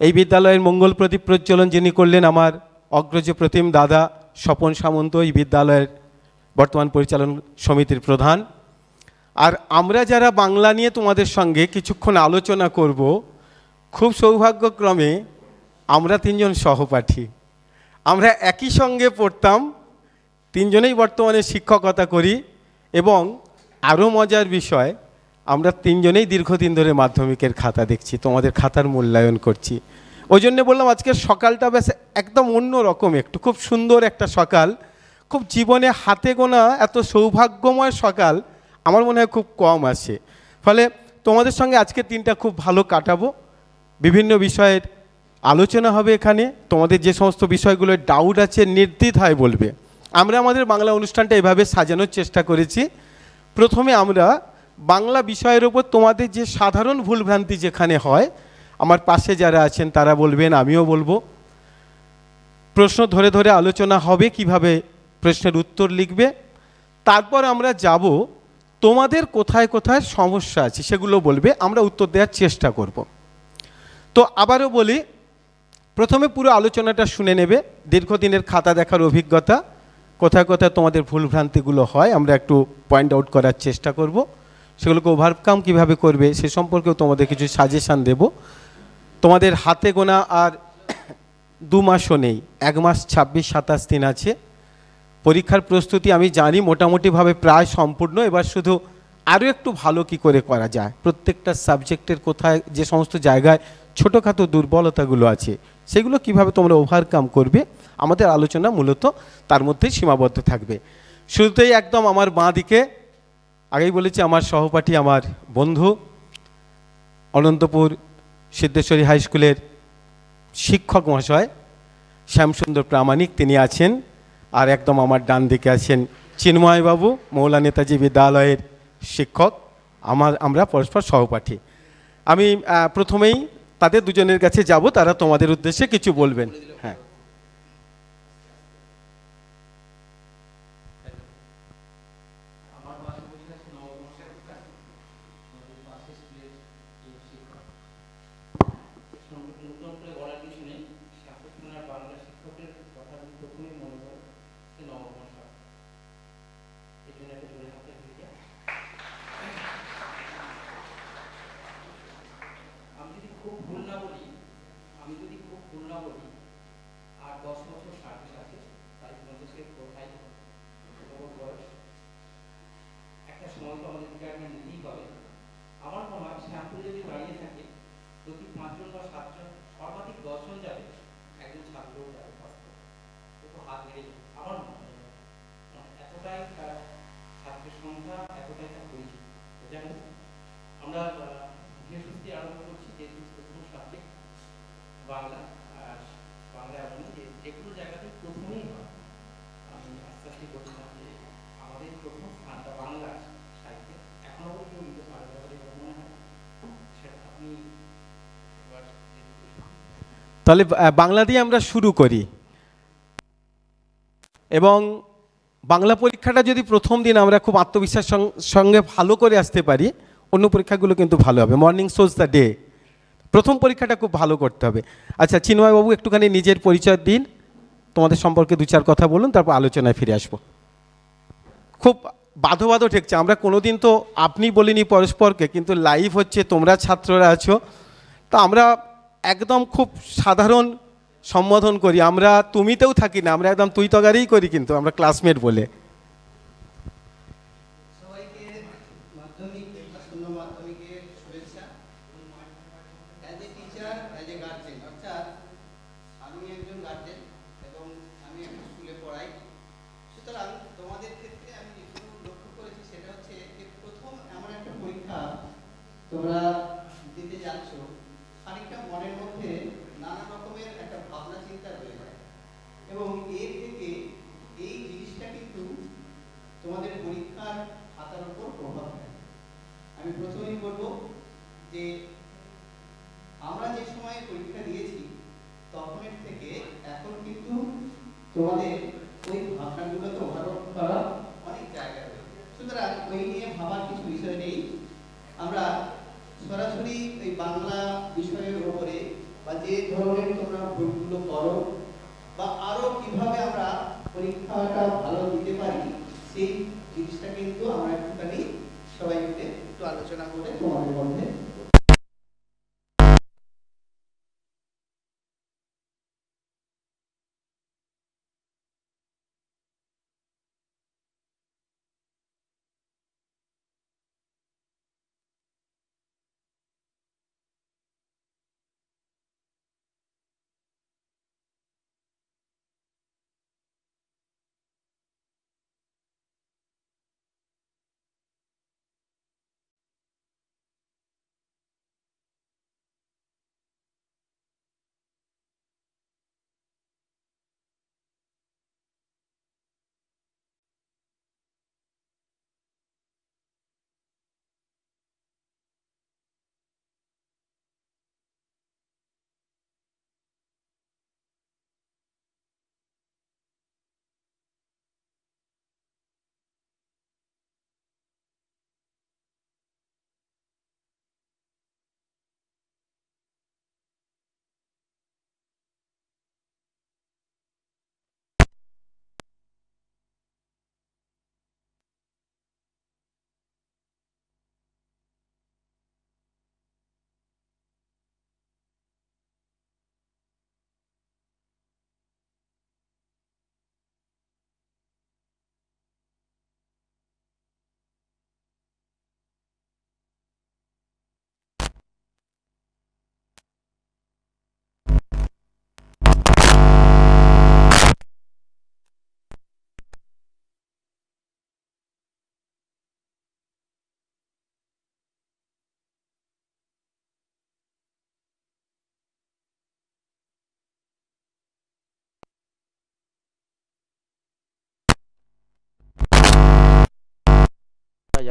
এই বিদ্যালয়ের মঙ্গল প্রদীপ প্রজ্বলন যিনি করলেন আমার অগ্রজ প্রতিম দাদা স্বপন সামন্ত, এই বিদ্যালয়ের বর্তমান পরিচালন সমিতির প্রধান। আর আমরা যারা বাংলা নিয়ে তোমাদের সঙ্গে কিছুক্ষণ আলোচনা করব, খুব সৌভাগ্যক্রমে আমরা তিনজন সহপাঠী, আমরা একই সঙ্গে পড়তাম, তিনজনেই বর্তমানে শিক্ষকতা করি এবং আরও মজার বিষয় আমরা তিনজনেই দীর্ঘদিন ধরে মাধ্যমিকের খাতা দেখছি, তোমাদের খাতার মূল্যায়ন করছি। ওই জন্য বললাম আজকের সকালটা বেশ একদম অন্য রকম, একটু খুব সুন্দর একটা সকাল, খুব জীবনে হাতে গোনা এত সৌভাগ্যময় সকাল আমার মনে হয় খুব কম আসে। ফলে তোমাদের সঙ্গে আজকের দিনটা খুব ভালো কাটাবো, বিভিন্ন বিষয়ের আলোচনা হবে এখানে, তোমাদের যে সমস্ত বিষয়গুলোর ডাউট আছে নির্দ্বিধায় বলবে। আমরা আমাদের বাংলা অনুষ্ঠানটা এভাবে সাজানোর চেষ্টা করেছি। প্রথমে আমরা বাংলা বিষয়ের ওপর তোমাদের যে সাধারণ ভুলভ্রান্তি যেখানে হয়, আমার পাশে যারা আছেন তারা বলবেন, আমিও বলবো, প্রশ্ন ধরে ধরে আলোচনা হবে, কিভাবে প্রশ্নের উত্তর লিখবে। তারপর আমরা যাব তোমাদের কোথায় কোথায় সমস্যা আছে সেগুলো বলবে, আমরা উত্তর দেওয়ার চেষ্টা করব। তো আবারও বলি, প্রথমে পুরো আলোচনাটা শুনে নেবে, দীর্ঘদিনের খাতা দেখার অভিজ্ঞতা, কোথায় কোথায় তোমাদের ভুলভ্রান্তিগুলো হয় আমরা একটু পয়েন্ট আউট করার চেষ্টা করব, সেগুলোকে ওভারকাম কীভাবে করবে সে সম্পর্কেও তোমাদের কিছু সাজেশান দেব। তোমাদের হাতে গোনা আর 2 মাসও নেই, 1 মাস 26-27 দিন আছে। পরীক্ষার প্রস্তুতি আমি জানি মোটামুটিভাবে প্রায় সম্পূর্ণ, এবার শুধু আরও একটু ভালো কি করে করা যায়, প্রত্যেকটা সাবজেক্টের কোথায় যে সমস্ত জায়গায় ছোটোখাটো দুর্বলতাগুলো আছে সেগুলো কিভাবে তোমরা ওভারকাম করবে, আমাদের আলোচনা মূলত তার মধ্যেই সীমাবদ্ধ থাকবে। শুরুতেই একদম আমার বাঁ দিকে, আগেই বলেছি আমার সহপাঠী, আমার বন্ধু, অনন্তপুর সিদ্ধেশ্বরী হাই স্কুলের শিক্ষক মহাশয় শ্যামসুন্দর প্রামাণিক, তিনি আছেন। আর একদম আমার ডান দিকে আছেন চিন্ময়বাবু, মৌলা নেতাজি বিদ্যালয়ের শিক্ষক, আমরা পরস্পর সহপাঠী। আমি প্রথমেই তাদের দুজনের কাছে যাব, তারা তোমাদের উদ্দেশ্যে কিছু বলবেন। হ্যাঁ, তাহলে বাংলা দিয়ে আমরা শুরু করি। এবং বাংলা পরীক্ষাটা যদি প্রথম দিন আমরা খুব আত্মবিশ্বাস সঙ্গে ভালো করে আসতে পারি, অন্য পরীক্ষাগুলো কিন্তু ভালো হবে। মর্নিং শোজ দ্য ডে, প্রথম পরীক্ষাটা খুব ভালো করতে হবে। আচ্ছা চিন্ময়বাবু, একটুখানি নিজের পরিচয় দিন, তোমাদের সম্পর্কে 2-4 কথা বলুন, তারপর আলোচনায় ফিরে আসবো। খুব বাধো বাধো ঠেকছে, আমরা কোনোদিন তো আপনি বলিনি পরস্পরকে, কিন্তু লাইভ হচ্ছে, তোমরা ছাত্ররা আছো, তো আমরা একদম খুব সাধারণ সম্বোধন করি, আমরা তুমিতেও থাকি না, আমরা একদম তুই তগারেই করি, কিন্তু আমরা ক্লাসমেট বলে। তোমরা দিতে যাচ্ছ, খানিকটা মনের মধ্যে নানা রকমের একটা ভাবনা চিন্তা রয়েছে এবং এর থেকে এই জিনিসটা কিন্তু তোমাদের পরীক্ষার খাতার উপর প্রভাব ফেলে। আমি প্রথমেই বলবো যে আমরা যে সময়ে পরীক্ষা দিয়েছি তখনের থেকে এখন কিন্তু তোমাদের ওই ভাবনাগুলোকে ওভারকাম করা অনেক জায়গা রয়েছে, সুতরাং ওই নিয়ে ভাবার কিছু বিষয় নেই। আমরা সরাসরি এই বাংলা বিষয়ের উপরে বা যে যে ধরনের তোমরা ভুলগুলো করো বা আরো কিভাবে আমরা পরীক্ষাটা ভালো দিতে পারি, সেই জিনিসটা কিন্তু আমরা একটুখানি সবাই মিলে একটু আলোচনা করে তোমাদের মধ্যে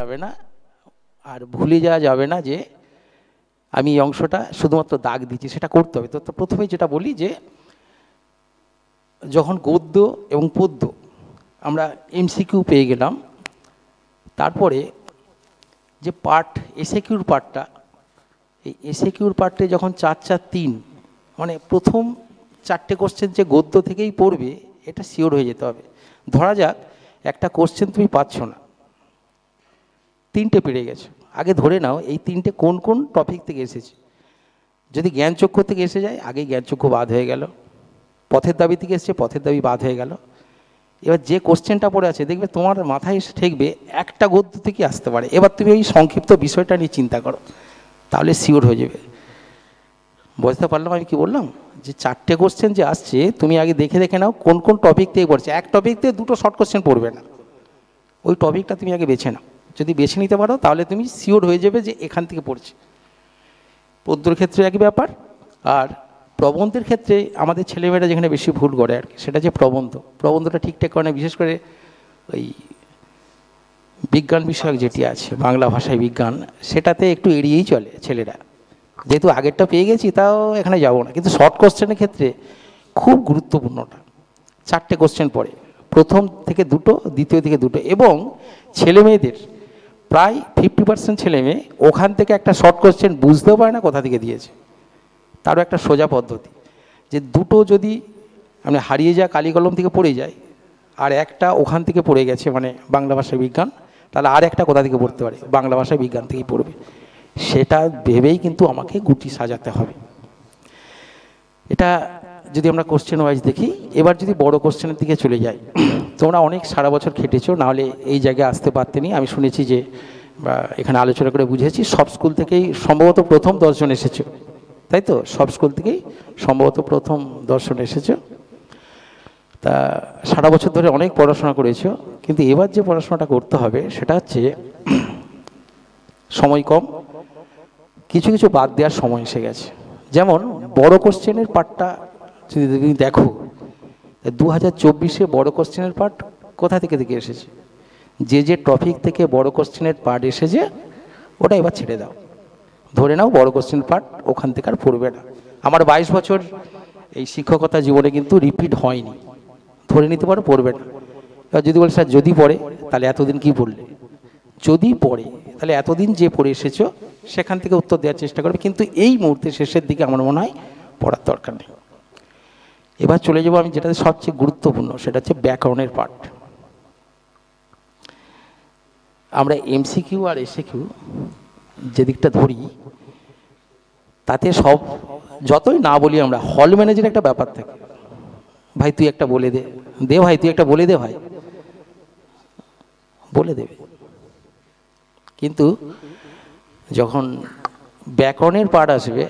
যাবে না। আর ভুলে যাওয়া যাবে না যে আমি এই অংশটা শুধুমাত্র দাগ দিচ্ছি, সেটা করতে হবে। তো প্রথমেই যেটা বলি যে যখন গদ্য এবং পদ্য আমরা এমসিকিউ পেয়ে গেলাম, তারপরে যে পার্ট এসএকিউর পার্টটা, এই এসএকিউর পার্টে যখন 4-4-3 মানে প্রথম 4টে কোশ্চেন যে গদ্য থেকেই পড়বে এটা শিওর হয়ে যেতে হবে। ধরা যাক একটা কোশ্চেন তুমি পাচ্ছ না, 3টে পেরে গেছো, আগে ধরে নাও এই 3টে কোন কোন টপিক থেকে এসেছে। যদি জ্ঞানচক্ষু থেকে এসে যায়, আগে জ্ঞানচক্ষু বাদ হয়ে গেল। পথের দাবি থেকে এসছে, পথের দাবি বাদ হয়ে গেল। এবার যে কোশ্চেনটা পড়ে আছে দেখবে তোমার মাথায় এসে ঠেকবে একটা গদ্য থেকে আসতে পারে। এবার তুমি ওই সংক্ষিপ্ত বিষয়টা নিয়ে চিন্তা করো, তাহলে শিওর হয়ে যাবে। বুঝতে পারলাম আমি কি বললাম? যে 4টে কোশ্চেন যে আসছে তুমি আগে দেখে দেখে নাও কোন কোন টপিক থেকে পড়ছে। এক টপিক থেকে 2টো শর্ট কোশ্চেন পড়বে না, ওই টপিকটা তুমি আগে বেছে নাও। যদি বেছে নিতে পারো তাহলে তুমি শিওর হয়ে যাবে যে এখান থেকে পড়ছে। পদ্যর ক্ষেত্রে একই ব্যাপার। আর প্রবন্ধের ক্ষেত্রে আমাদের ছেলেমেয়েরা যেখানে বেশি ভুল করে আর কি, সেটা যে প্রবন্ধটা ঠিকঠাক করে না। বিশেষ করে ওই বিজ্ঞান বিষয়ক যেটি আছে, বাংলা ভাষায় বিজ্ঞান, সেটাতে একটু এড়িয়েই চলে ছেলেরা। যেহেতু আগেরটা পেয়ে গেছি তাও এখানে যাব না। কিন্তু শর্ট কোশ্চেনের ক্ষেত্রে খুব গুরুত্বপূর্ণটা 4টে কোশ্চেন পড়ে, প্রথম থেকে 2টো, দ্বিতীয় থেকে 2টো। এবং ছেলেমেয়েদের প্রায় 50% ছেলেমেয়ে ওখান থেকে একটা শর্ট কোশ্চেন বুঝতেও পারে না কোথা থেকে দিয়েছে। তারও একটা সোজা পদ্ধতি, যে 2টো যদি আমি হারিয়ে যা কালি কলম থেকে পড়ে যায়, আর একটা ওখান থেকে পড়ে গেছে মানে বাংলা ভাষায় বিজ্ঞান, তাহলে আর একটা কোথা থেকে পড়তে পারে, বাংলা ভাষায় বিজ্ঞান থেকেই পড়বে। সেটা ভেবেই কিন্তু আমাকে গুটি সাজাতে হবে। এটা যদি আমরা কোশ্চেন ওয়াইজ দেখি। এবার যদি বড় কোশ্চেনের দিকে চলে যাই, তোমরা অনেক সারা বছর খেটেছো, নাহলে এই জায়গায় আসতে পারতেনি। আমি শুনেছি যে এখানে আলোচনা করে বুঝেছি সব স্কুল থেকেই সম্ভবত প্রথম 10 জন এসেছো, তাই তো? সব স্কুল থেকেই সম্ভবত প্রথম 10 জন এসেছো। তা সারা বছর ধরে অনেক পড়াশোনা করেছো, কিন্তু এবার যে পড়াশোনাটা করতে হবে সেটা হচ্ছে সময় কম, কিছু কিছু বাদ দেওয়ার সময় এসে গেছে। যেমন বড় কোশ্চেনের পার্টটা যদি তুমি দেখো, 2024-এ বড় কোশ্চেনের পার্ট কোথা থেকে থেকে এসেছে। যে টপিক থেকে বড় কোশ্চেনের পার্ট এসেছে ওটা এবার ছেড়ে দাও, ধরে নাও বড় কোশ্চেনের পার্ট ওখান থেকে আর পড়বে না। আমার 22 বছর এই শিক্ষকতা জীবনে কিন্তু রিপিট হয়নি, ধরে নিতে পারো পড়বে না। এবার যদি বলে স্যার যদি পড়ে, তাহলে এতদিন কি পড়লে? যদি পড়ে তাহলে এতদিন যে পড়ে এসেছো সেখান থেকে উত্তর দেওয়ার চেষ্টা করবে। কিন্তু এই মুহূর্তে শেষের দিকে আমার মনে হয় পড়ার দরকার নেই। এবার চলে যাবো আমি যেটা সবচেয়ে গুরুত্বপূর্ণ, সেটা হচ্ছে ব্যাকরণের পার্ট। আমরা এমসিকিউ আর এসএকিউ যেদিকটা ধরি, তাতে সব যতই না বলি আমরা, হল ম্যানেজের একটা ব্যাপার থাকে, ভাই তুই একটা বলে দে, দে ভাই তুই একটা বলে দে, ভাই বলে দেবে। কিন্তু যখন ব্যাকরণের পার্ট আসবে,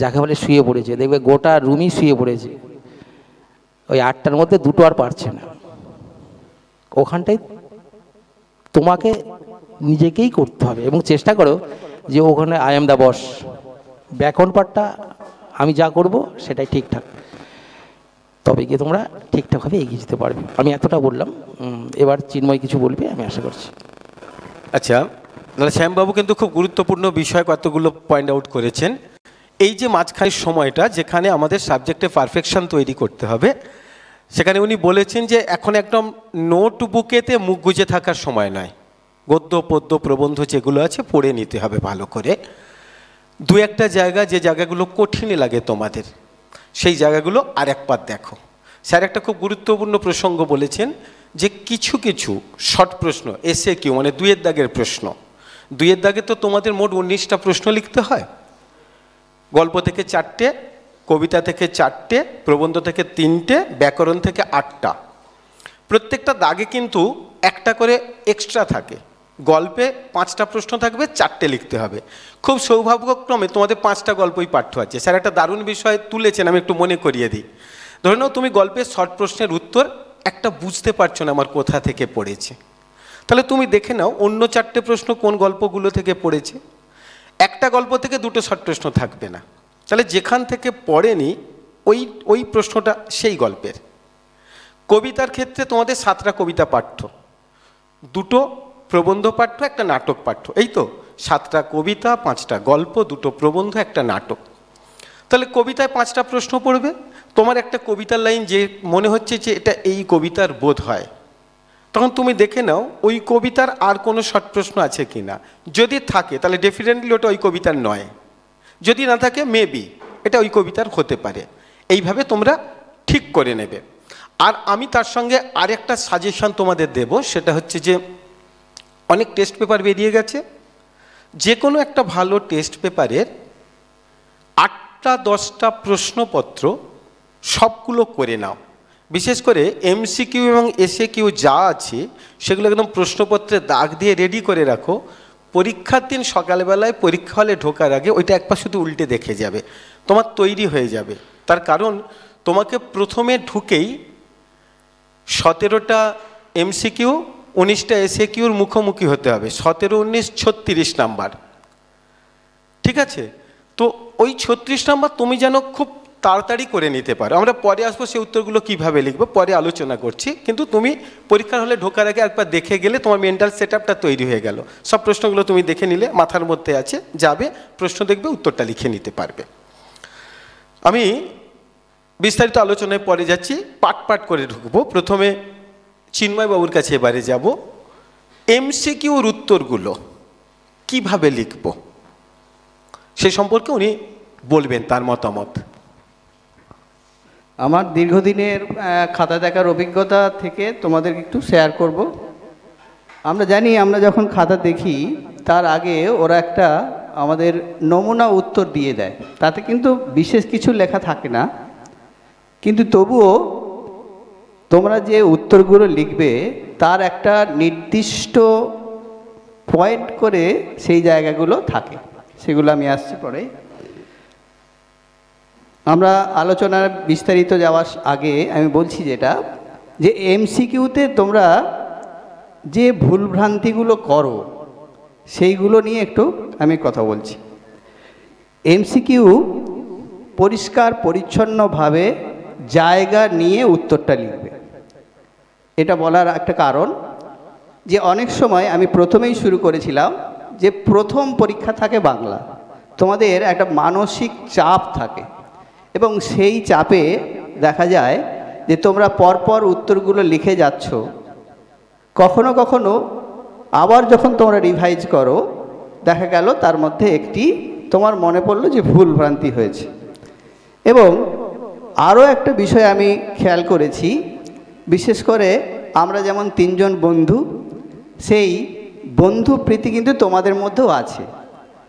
যাকে বলে শুয়ে পড়েছে, দেখবে গোটা রুমই শুয়ে পড়েছে, ওই 8টার মধ্যে 2টো আর পারছে না। ওখানটাই তোমাকে নিজেকেই করতে হবে এবং চেষ্টা করো যে ওখানে আই এম দ্য বস, ব্যাকরণ পার্টটা আমি যা করব সেটাই ঠিকঠাক, তবে গিয়ে তোমরা ঠিকঠাকভাবে এগিয়ে যেতে পারবে। আমি এতটা বললাম, এবার চিন্ময় কিছু বলবে আমি আশা করছি। আচ্ছা, তাহলে শ্যামবাবু কিন্তু খুব গুরুত্বপূর্ণ বিষয় কতগুলো পয়েন্ট আউট করেছেন। এই যে মাঝখানের সময়টা যেখানে আমাদের সাবজেক্টে পারফেকশন তৈরি করতে হবে, সেখানে উনি বলেছেন যে এখন একদম নোটবুকেতে মুখ গুজে থাকার সময় নয়, গদ্য পদ্য প্রবন্ধ যেগুলো আছে পড়ে নিতে হবে ভালো করে। দু একটা জায়গা, যে জায়গাগুলো কঠিন লাগে তোমাদের, সেই জায়গাগুলো আর একবার দেখো। স্যার একটা খুব গুরুত্বপূর্ণ প্রসঙ্গ বলেছেন যে কিছু কিছু শর্ট প্রশ্ন, এসএকিউ মানে 2-এর দাগের প্রশ্ন, 2-এর দাগে তো তোমাদের মোট 19টা প্রশ্ন লিখতে হয়। গল্প থেকে 4টে, কবিতা থেকে 4টে, প্রবন্ধ থেকে 3টে, ব্যাকরণ থেকে 8টা। প্রত্যেকটা দাগে কিন্তু একটা করে এক্সট্রা থাকে। গল্পে 5টা প্রশ্ন থাকবে, 4টে লিখতে হবে। খুব সৌভাগ্যক্রমে তোমাদের 5টা গল্পই পাঠ্য আছে। স্যার একটা দারুণ বিষয় তুলেছেন, আমি একটু মনে করিয়ে দিই। ধরে নাও তুমি গল্পের শর্ট প্রশ্নের উত্তর একটা বুঝতে পারছো না আমার কোথা থেকে পড়েছে, তাহলে তুমি দেখে নাও অন্য 4টে প্রশ্ন কোন গল্পগুলো থেকে পড়েছে। একটা গল্প থেকে 2টো শর্ট প্রশ্ন থাকবে না, তাহলে যেখান থেকে পড়েনি ওই প্রশ্নটা সেই গল্পের। কবিতার ক্ষেত্রে তোমাদের 7টা কবিতা পাঠ্য, 2টো প্রবন্ধ পাঠ্য, একটা নাটক পাঠ্য, এই তো 7টা কবিতা, 5টা গল্প, 2টো প্রবন্ধ, একটা নাটক। তাহলে কবিতায় 5টা প্রশ্ন পড়বে। তোমার একটা কবিতার লাইন যে মনে হচ্ছে যে এটা এই কবিতার বোধ হয়, তখন তুমি দেখে নাও ওই কবিতার আর কোনো শর্ট প্রশ্ন আছে কি না। যদি থাকে তাহলে ডেফিনেটলি ওটা ওই কবিতার নয়, যদি না থাকে মেবি এটা ওই কবিতার হতে পারে। এইভাবে তোমরা ঠিক করে নেবে। আর আমি তার সঙ্গে আরেকটা সাজেশন তোমাদের দেব, সেটা হচ্ছে যে অনেক টেস্ট পেপার বেরিয়ে গেছে, যে কোনো একটা ভালো টেস্ট পেপারের 8টা 10টা প্রশ্নপত্র সবগুলো করে নাও। বিশেষ করে এমসিকিউ এবং এসএকিউ যা আছে সেগুলো একদম প্রশ্নপত্রে দাগ দিয়ে রেডি করে রাখো। পরীক্ষার দিন সকালবেলায় পরীক্ষা হলে ঢোকার আগে ওইটা একবার শুধু উল্টে দেখে যাবে, তোমার তৈরি হয়ে যাবে। তার কারণ তোমাকে প্রথমে ঢুকেই 17টা এমসিকিউ 19টা এসএকিউর মুখোমুখি হতে হবে। 17, 19, 36 নাম্বার, ঠিক আছে? তো ওই 36 নাম্বার তুমি যেন খুব তাড়াতাড়ি করে নিতে পারো। আমরা পরে আসবো সেই উত্তরগুলো কীভাবে লিখবো, পরে আলোচনা করছি। কিন্তু তুমি পরীক্ষার হলে ঢোকার আগে একবার দেখে গেলে তোমার মেন্টাল সেটআপটা তৈরি হয়ে গেল। সব প্রশ্নগুলো তুমি দেখে নিলে, মাথার মধ্যে আছে, যাবে প্রশ্ন দেখবে, উত্তরটা লিখে নিতে পারবে। আমি বিস্তারিত আলোচনায় পরে যাচ্ছি, পাট পাট করে ঢুকবো। প্রথমে চিন্ময়বাবুর কাছে এবারে যাব। এমসিকিউর উত্তরগুলো কিভাবে লিখব সে সম্পর্কে উনি বলবেন তার মতামত। আমার দীর্ঘদিনের খাতা দেখার অভিজ্ঞতা থেকে তোমাদের একটু শেয়ার করব। আমরা জানি, আমরা যখন খাতা দেখি তার আগে ওরা একটা আমাদের নমুনা উত্তর দিয়ে দেয়, তাতে কিন্তু বিশেষ কিছু লেখা থাকে না, কিন্তু তবুও তোমরা যে উত্তরগুলো লিখবে তার একটা নির্দিষ্ট পয়েন্ট করে সেই জায়গাগুলো থাকে, সেগুলো আমি আসছি পরে। আমরা আলোচনার বিস্তারিত যাওয়ার আগে আমি বলছি যেটা, যে এমসিকিউতে তোমরা যে ভুলভ্রান্তিগুলো করো সেইগুলো নিয়ে একটু আমি কথা বলছি। এমসিকিউ পরিষ্কার পরিচ্ছন্নভাবে জায়গা নিয়ে উত্তরটা লিখবে। এটা বলার একটা কারণ যে অনেক সময় আমি প্রথমেই শুরু করেছিলাম যে প্রথম পরীক্ষা থাকে বাংলা, তোমাদের একটা মানসিক চাপ থাকে এবং সেই চাপে দেখা যায় যে তোমরা পরপর উত্তরগুলো লিখে যাচ্ছ। কখনো কখনো আবার যখন তোমরা রিভাইজ করো দেখা গেল তার মধ্যে একটি তোমার মনে পড়লো যে ভুল ভ্রান্তি হয়েছে। এবং আরও একটা বিষয় আমি খেয়াল করেছি, বিশেষ করে আমরা যেমন তিনজন বন্ধু, সেই বন্ধু প্রীতি কিন্তু তোমাদের মধ্যেও আছে।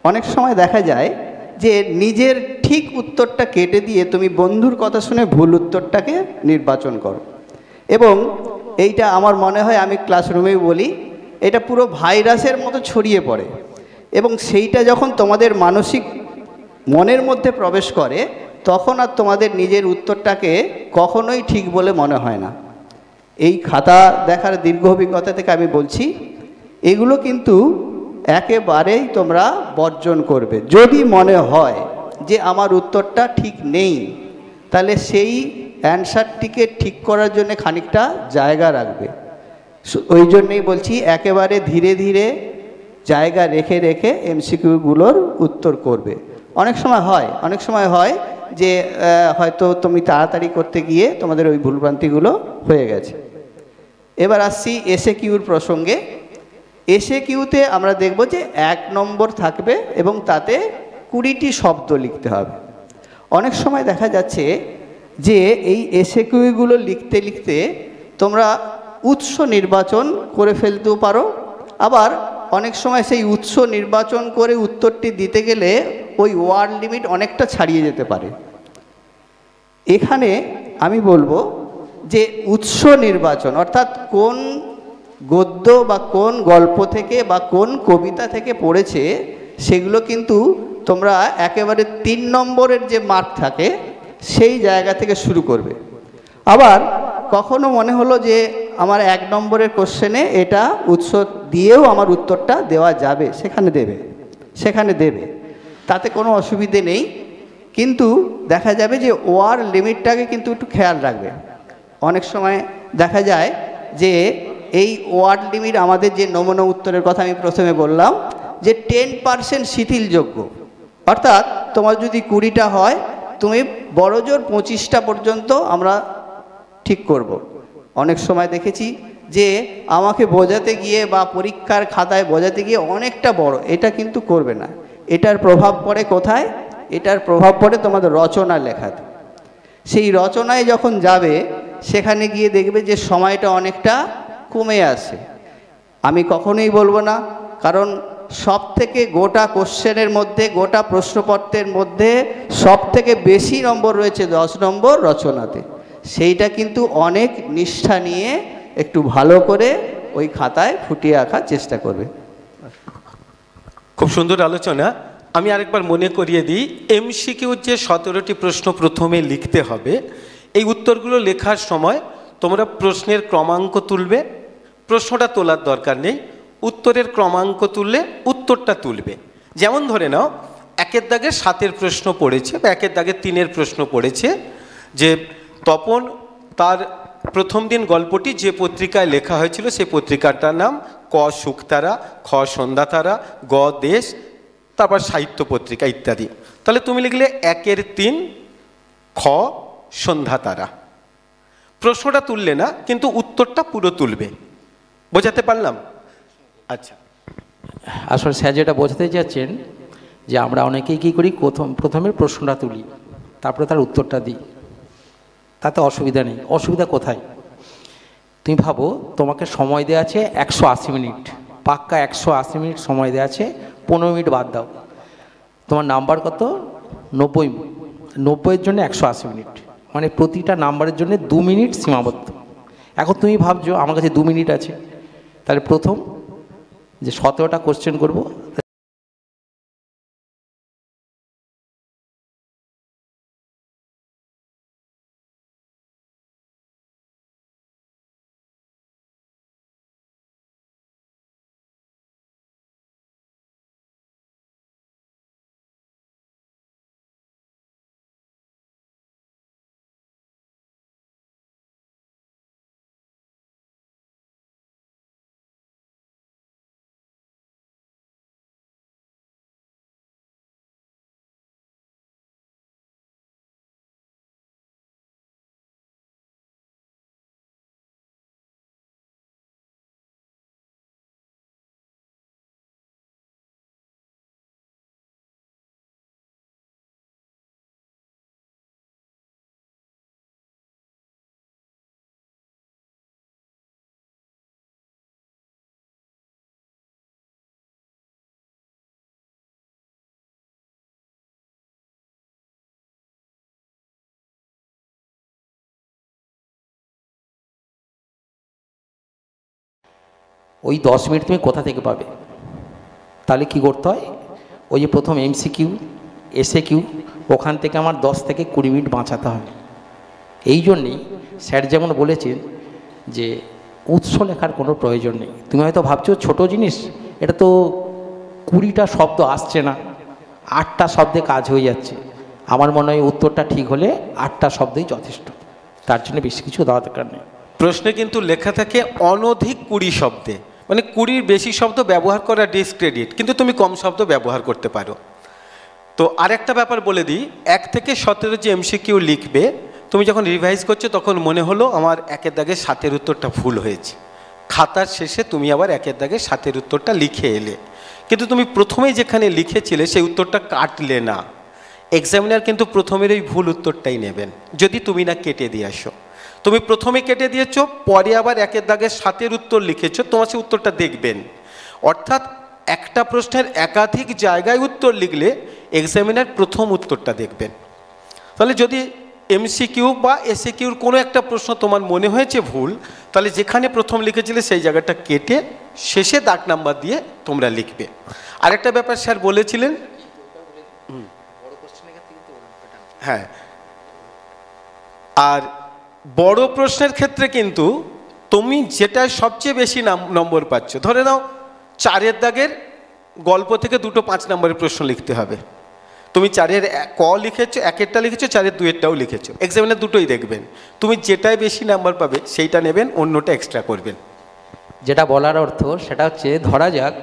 অনেক সময় দেখা যায় যে নিজের ঠিক উত্তরটা কেটে দিয়ে তুমি বন্ধুর কথা শুনে ভুল উত্তরটাকে নির্বাচন করো, এবং এইটা আমার মনে হয়, আমি ক্লাসরুমেই বলি, এটা পুরো ভাইরাসের মতো ছড়িয়ে পড়ে, এবং সেইটা যখন তোমাদের মানসিক মনের মধ্যে প্রবেশ করে তখন আর তোমাদের নিজের উত্তরটাকে কখনোই ঠিক বলে মনে হয় না। এই খাতা দেখার দীর্ঘ অভিজ্ঞতা থেকে আমি বলছি, এগুলো কিন্তু একেবারেই তোমরা বর্জন করবে। যদি মনে হয় যে আমার উত্তরটা ঠিক নেই, তাহলে সেই অ্যানসারটিকে ঠিক করার জন্য খানিকটা জায়গা রাখবে। ওই জন্যই বলছি, একেবারে ধীরে ধীরে জায়গা রেখে রেখে এমসিকিউগুলোর উত্তর করবে। অনেক সময় হয় যে হয়তো তুমি তাড়াতাড়ি করতে গিয়ে তোমাদের ওই ভুলভ্রান্তিগুলো হয়ে গেছে। এবার আসছি এসএ কিউর প্রসঙ্গে। এসএ কিউতে আমরা দেখব যে 1 নম্বর থাকবে এবং তাতে 20টি শব্দ লিখতে হবে। অনেক সময় দেখা যাচ্ছে যে এই এসএ কিউগুলো লিখতে লিখতে তোমরা উৎস নির্বাচন করে ফেলতেও পারো, আবার অনেক সময় সেই উৎস নির্বাচন করে উত্তরটি দিতে গেলে ওই ওয়ার্ড লিমিট অনেকটা ছাড়িয়ে যেতে পারে। এখানে আমি বলবো যে উৎস নির্বাচন, অর্থাৎ কোন গদ্য বা কোন গল্প থেকে বা কোন কবিতা থেকে পড়েছে, সেগুলো কিন্তু তোমরা একেবারে 3 নম্বরের যে মার্ক থাকে সেই জায়গা থেকে শুরু করবে। আবার কখনো মনে হলো যে আমার 1 নম্বরের কোশ্চেনে এটা উৎস দিয়েও আমার উত্তরটা দেওয়া যাবে, সেখানে দেবে, তাতে কোনো অসুবিধে নেই। কিন্তু দেখা যাবে যে ওয়ার লিমিটটাকে কিন্তু একটু খেয়াল রাখবে। অনেক সময় দেখা যায় যে এই ওয়ার্ড লিমিট, আমাদের যে নমুনা উত্তরের কথা আমি প্রথমে বললাম, যে 10% শিথিলযোগ্য, অর্থাৎ তোমার যদি 20টা হয়, তুমি বড়জোর 25টা পর্যন্ত আমরা ঠিক করব। অনেক সময় দেখেছি যে আমাকে বোঝাতে গিয়ে বা পরীক্ষার খাতায় বোঝাতে গিয়ে অনেকটা বড়, এটা কিন্তু করবে না। এটার প্রভাব পড়ে কোথায়? এটার প্রভাব পড়ে তোমাদের রচনা লেখাতে। সেই রচনায় যখন যাবে, সেখানে গিয়ে দেখবে যে সময়টা অনেকটা কমে আসে। আমি কখনোই বলবো না, কারণ সব থেকে গোটা কোশ্চেনের মধ্যে, গোটা প্রশ্নপত্রের মধ্যে সব থেকে বেশি নম্বর রয়েছে 10 নম্বর রচনাতে। সেইটা কিন্তু অনেক নিষ্ঠা নিয়ে একটু ভালো করে ওই খাতায় ফুটিয়ে আঁকার চেষ্টা করবে। খুব সুন্দর আলোচনা। আমি আরেকবার মনে করিয়ে দিই, এমসিকিউর যে 17টি প্রশ্ন প্রথমে লিখতে হবে, এই উত্তরগুলো লেখার সময় তোমরা প্রশ্নের ক্রমাঙ্ক তুলবে। প্রশ্নটা তোলার দরকার নেই, উত্তরের ক্রমাঙ্ক তুললে উত্তরটা তুলবে। যেমন ধরে নাও 1-এর দাগে 7-এর প্রশ্ন পড়েছে বা 1-এর দাগে 3-এর প্রশ্ন পড়েছে, যে তপন তার প্রথম দিন গল্পটি যে পত্রিকায় লেখা হয়েছিল সেই পত্রিকাটার নাম ক শুকতারা, খ সন্ধ্যাতারা, গ দেশ, তারপর সাহিত্য পত্রিকা ইত্যাদি। তাহলে তুমি লিখলে 1-এর 3 খ সন্ধ্যাতারা। প্রশ্নটা তুললে না, কিন্তু উত্তরটা পুরো তুলবে। বোঝাতে পারলাম? আচ্ছা, আসলে স্যার যেটা বোঝাতে চাচ্ছেন যে আমরা অনেকেই কী করি, প্রথমে প্রশ্নটা তুলি, তারপরে তার উত্তরটা দিই। তাতে অসুবিধা নেই। অসুবিধা কোথায়? তুমি ভাবো, তোমাকে সময় দেওয়া আছে 180 মিনিট, পাক্কা 180 মিনিট সময় দেওয়া আছে, 15 মিনিট বাদ দাও, তোমার নাম্বার কত? 90। 90-এর জন্য 180 মিনিট, মানে প্রতিটা নাম্বারের জন্য 2 মিনিট সীমাবদ্ধ। এখন তুমি ভাবছো আমার কাছে 2 মিনিট আছে, তাহলে প্রথম যে 17টা কোশ্চেন করব, ওই 10 মিনিট তুমি কোথা থেকে পাবে? তাহলে কি করতে হয়, ওই যে প্রথম এমসিকিউ এসএকিউ ওখান থেকে আমার 10 থেকে 20 মিনিট বাঁচাতে হবে। এই জন্যেই স্যার যেমন বলেছেন যে উৎস লেখার কোনো প্রয়োজন নেই। তুমি হয়তো ভাবছো ছোট জিনিস, এটা তো 20টা শব্দ আসছে না, 8টা শব্দে কাজ হয়ে যাচ্ছে। আমার মনে হয় উত্তরটা ঠিক হলে 8টা শব্দই যথেষ্ট, তার জন্য বেশি কিছু দেওয়া দরকার নেই। প্রশ্নে কিন্তু লেখা থাকে অনধিক 20 শব্দে, মানে 20-র বেশি শব্দ ব্যবহার করা ডিসক্রেডিট, কিন্তু তুমি কম শব্দ ব্যবহার করতে পারো। তো আরেকটা ব্যাপার বলে দিই, 1 থেকে 17 যে এমসিকিউ লিখবে, তুমি যখন রিভাইজ করছো তখন মনে হলো আমার 1-এর দাগে 7-এর উত্তরটা ভুল হয়েছে, খাতার শেষে তুমি আবার 1-এর দাগে 7-এর উত্তরটা লিখে এলে, কিন্তু তুমি প্রথমেই যেখানে লিখেছিলে সেই উত্তরটা কাটলে না। এক্সামিনার কিন্তু প্রথমের ওই ভুল উত্তরটাই নেবেন, যদি তুমি না কেটে দিয়ে আসো। তুমি প্রথমে কেটে দিয়েছো, পরে আবার 1-এর দাগে 7-এর উত্তর লিখেছো, তোমার সেই উত্তরটা দেখবেন। অর্থাৎ একটা প্রশ্নের একাধিক জায়গায় উত্তর লিখলে এক্সামিনার প্রথম উত্তরটা দেখবেন। তাহলে যদি এমসিকিউ বা এসএকিউর কোনো একটা প্রশ্ন তোমার মনে হয়েছে ভুল, তাহলে যেখানে প্রথম লিখেছিলে সেই জায়গাটা কেটে শেষে দাগ নাম্বার দিয়ে তোমরা লিখবে। আরেকটা ব্যাপার স্যার বলেছিলেন, হ্যাঁ, আর বড় প্রশ্নের ক্ষেত্রে কিন্তু তুমি যেটা সবচেয়ে বেশি নম্বর পাচ্ছ, ধরে নাও 4-এর দাগের গল্প থেকে 2টো 5 নম্বরের প্রশ্ন লিখতে হবে, তুমি 4-এর ক লিখেছো, 1-এরটা লিখেছো, 4-এর 2-এরটাও লিখেছো, এক্সামিনার দুটোই দেখবেন, তুমি যেটাই বেশি নাম্বার পাবে সেইটা নেবেন, অন্যটা এক্সট্রা করবেন। যেটা বলার অর্থ সেটা হচ্ছে, ধরা যাক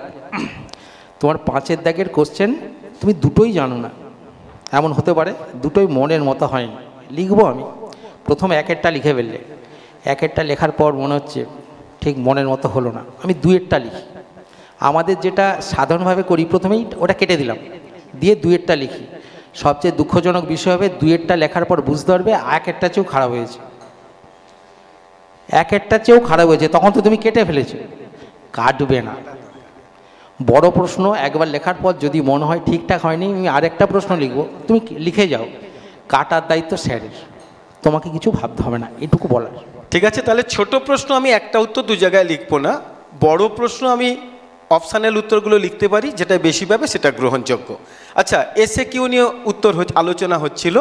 তোমার 5-এর দাগের কোশ্চেন তুমি দুটোই জানো না, এমন হতে পারে দুটোই মনের মতো হয়নি, লিখবো আমি, প্রথম 1-এরটা লিখে ফেললে, 1-এরটা লেখার পর মনে হচ্ছে ঠিক মনের মতো হলো না, আমি 2-এরটা লিখি। আমাদের যেটা সাধারণভাবে করি, প্রথমেই ওটা কেটে দিলাম, দিয়ে 2-এরটা লিখি। সবচেয়ে দুঃখজনক বিষয় হবে 2-এরটা লেখার পর বুঝতে পারবে 1-এরটা চেয়েও খারাপ হয়েছে, 1-এরটা চেয়েও খারাপ হয়েছে, তখন তো তুমি কেটে ফেলেছো, কাটবে না। বড় প্রশ্ন একবার লেখার পর যদি মনে হয় ঠিকঠাক হয়নি, আমি আরেকটা প্রশ্ন লিখবো, তুমি লিখে যাও, কাটার দায়িত্ব স্যারের, তোমাকে কিছু ভাবতে হবে না, এটুকু বলার। ঠিক আছে, তাহলে ছোট প্রশ্ন আমি একটা উত্তর 2 জায়গায় লিখবো না, বড় প্রশ্ন আমি অপশানাল উত্তরগুলো লিখতে পারি, যেটা বেশি পাবে সেটা গ্রহণযোগ্য। আচ্ছা, এসএকিউ নিয়ে উত্তর আলোচনা হচ্ছিল,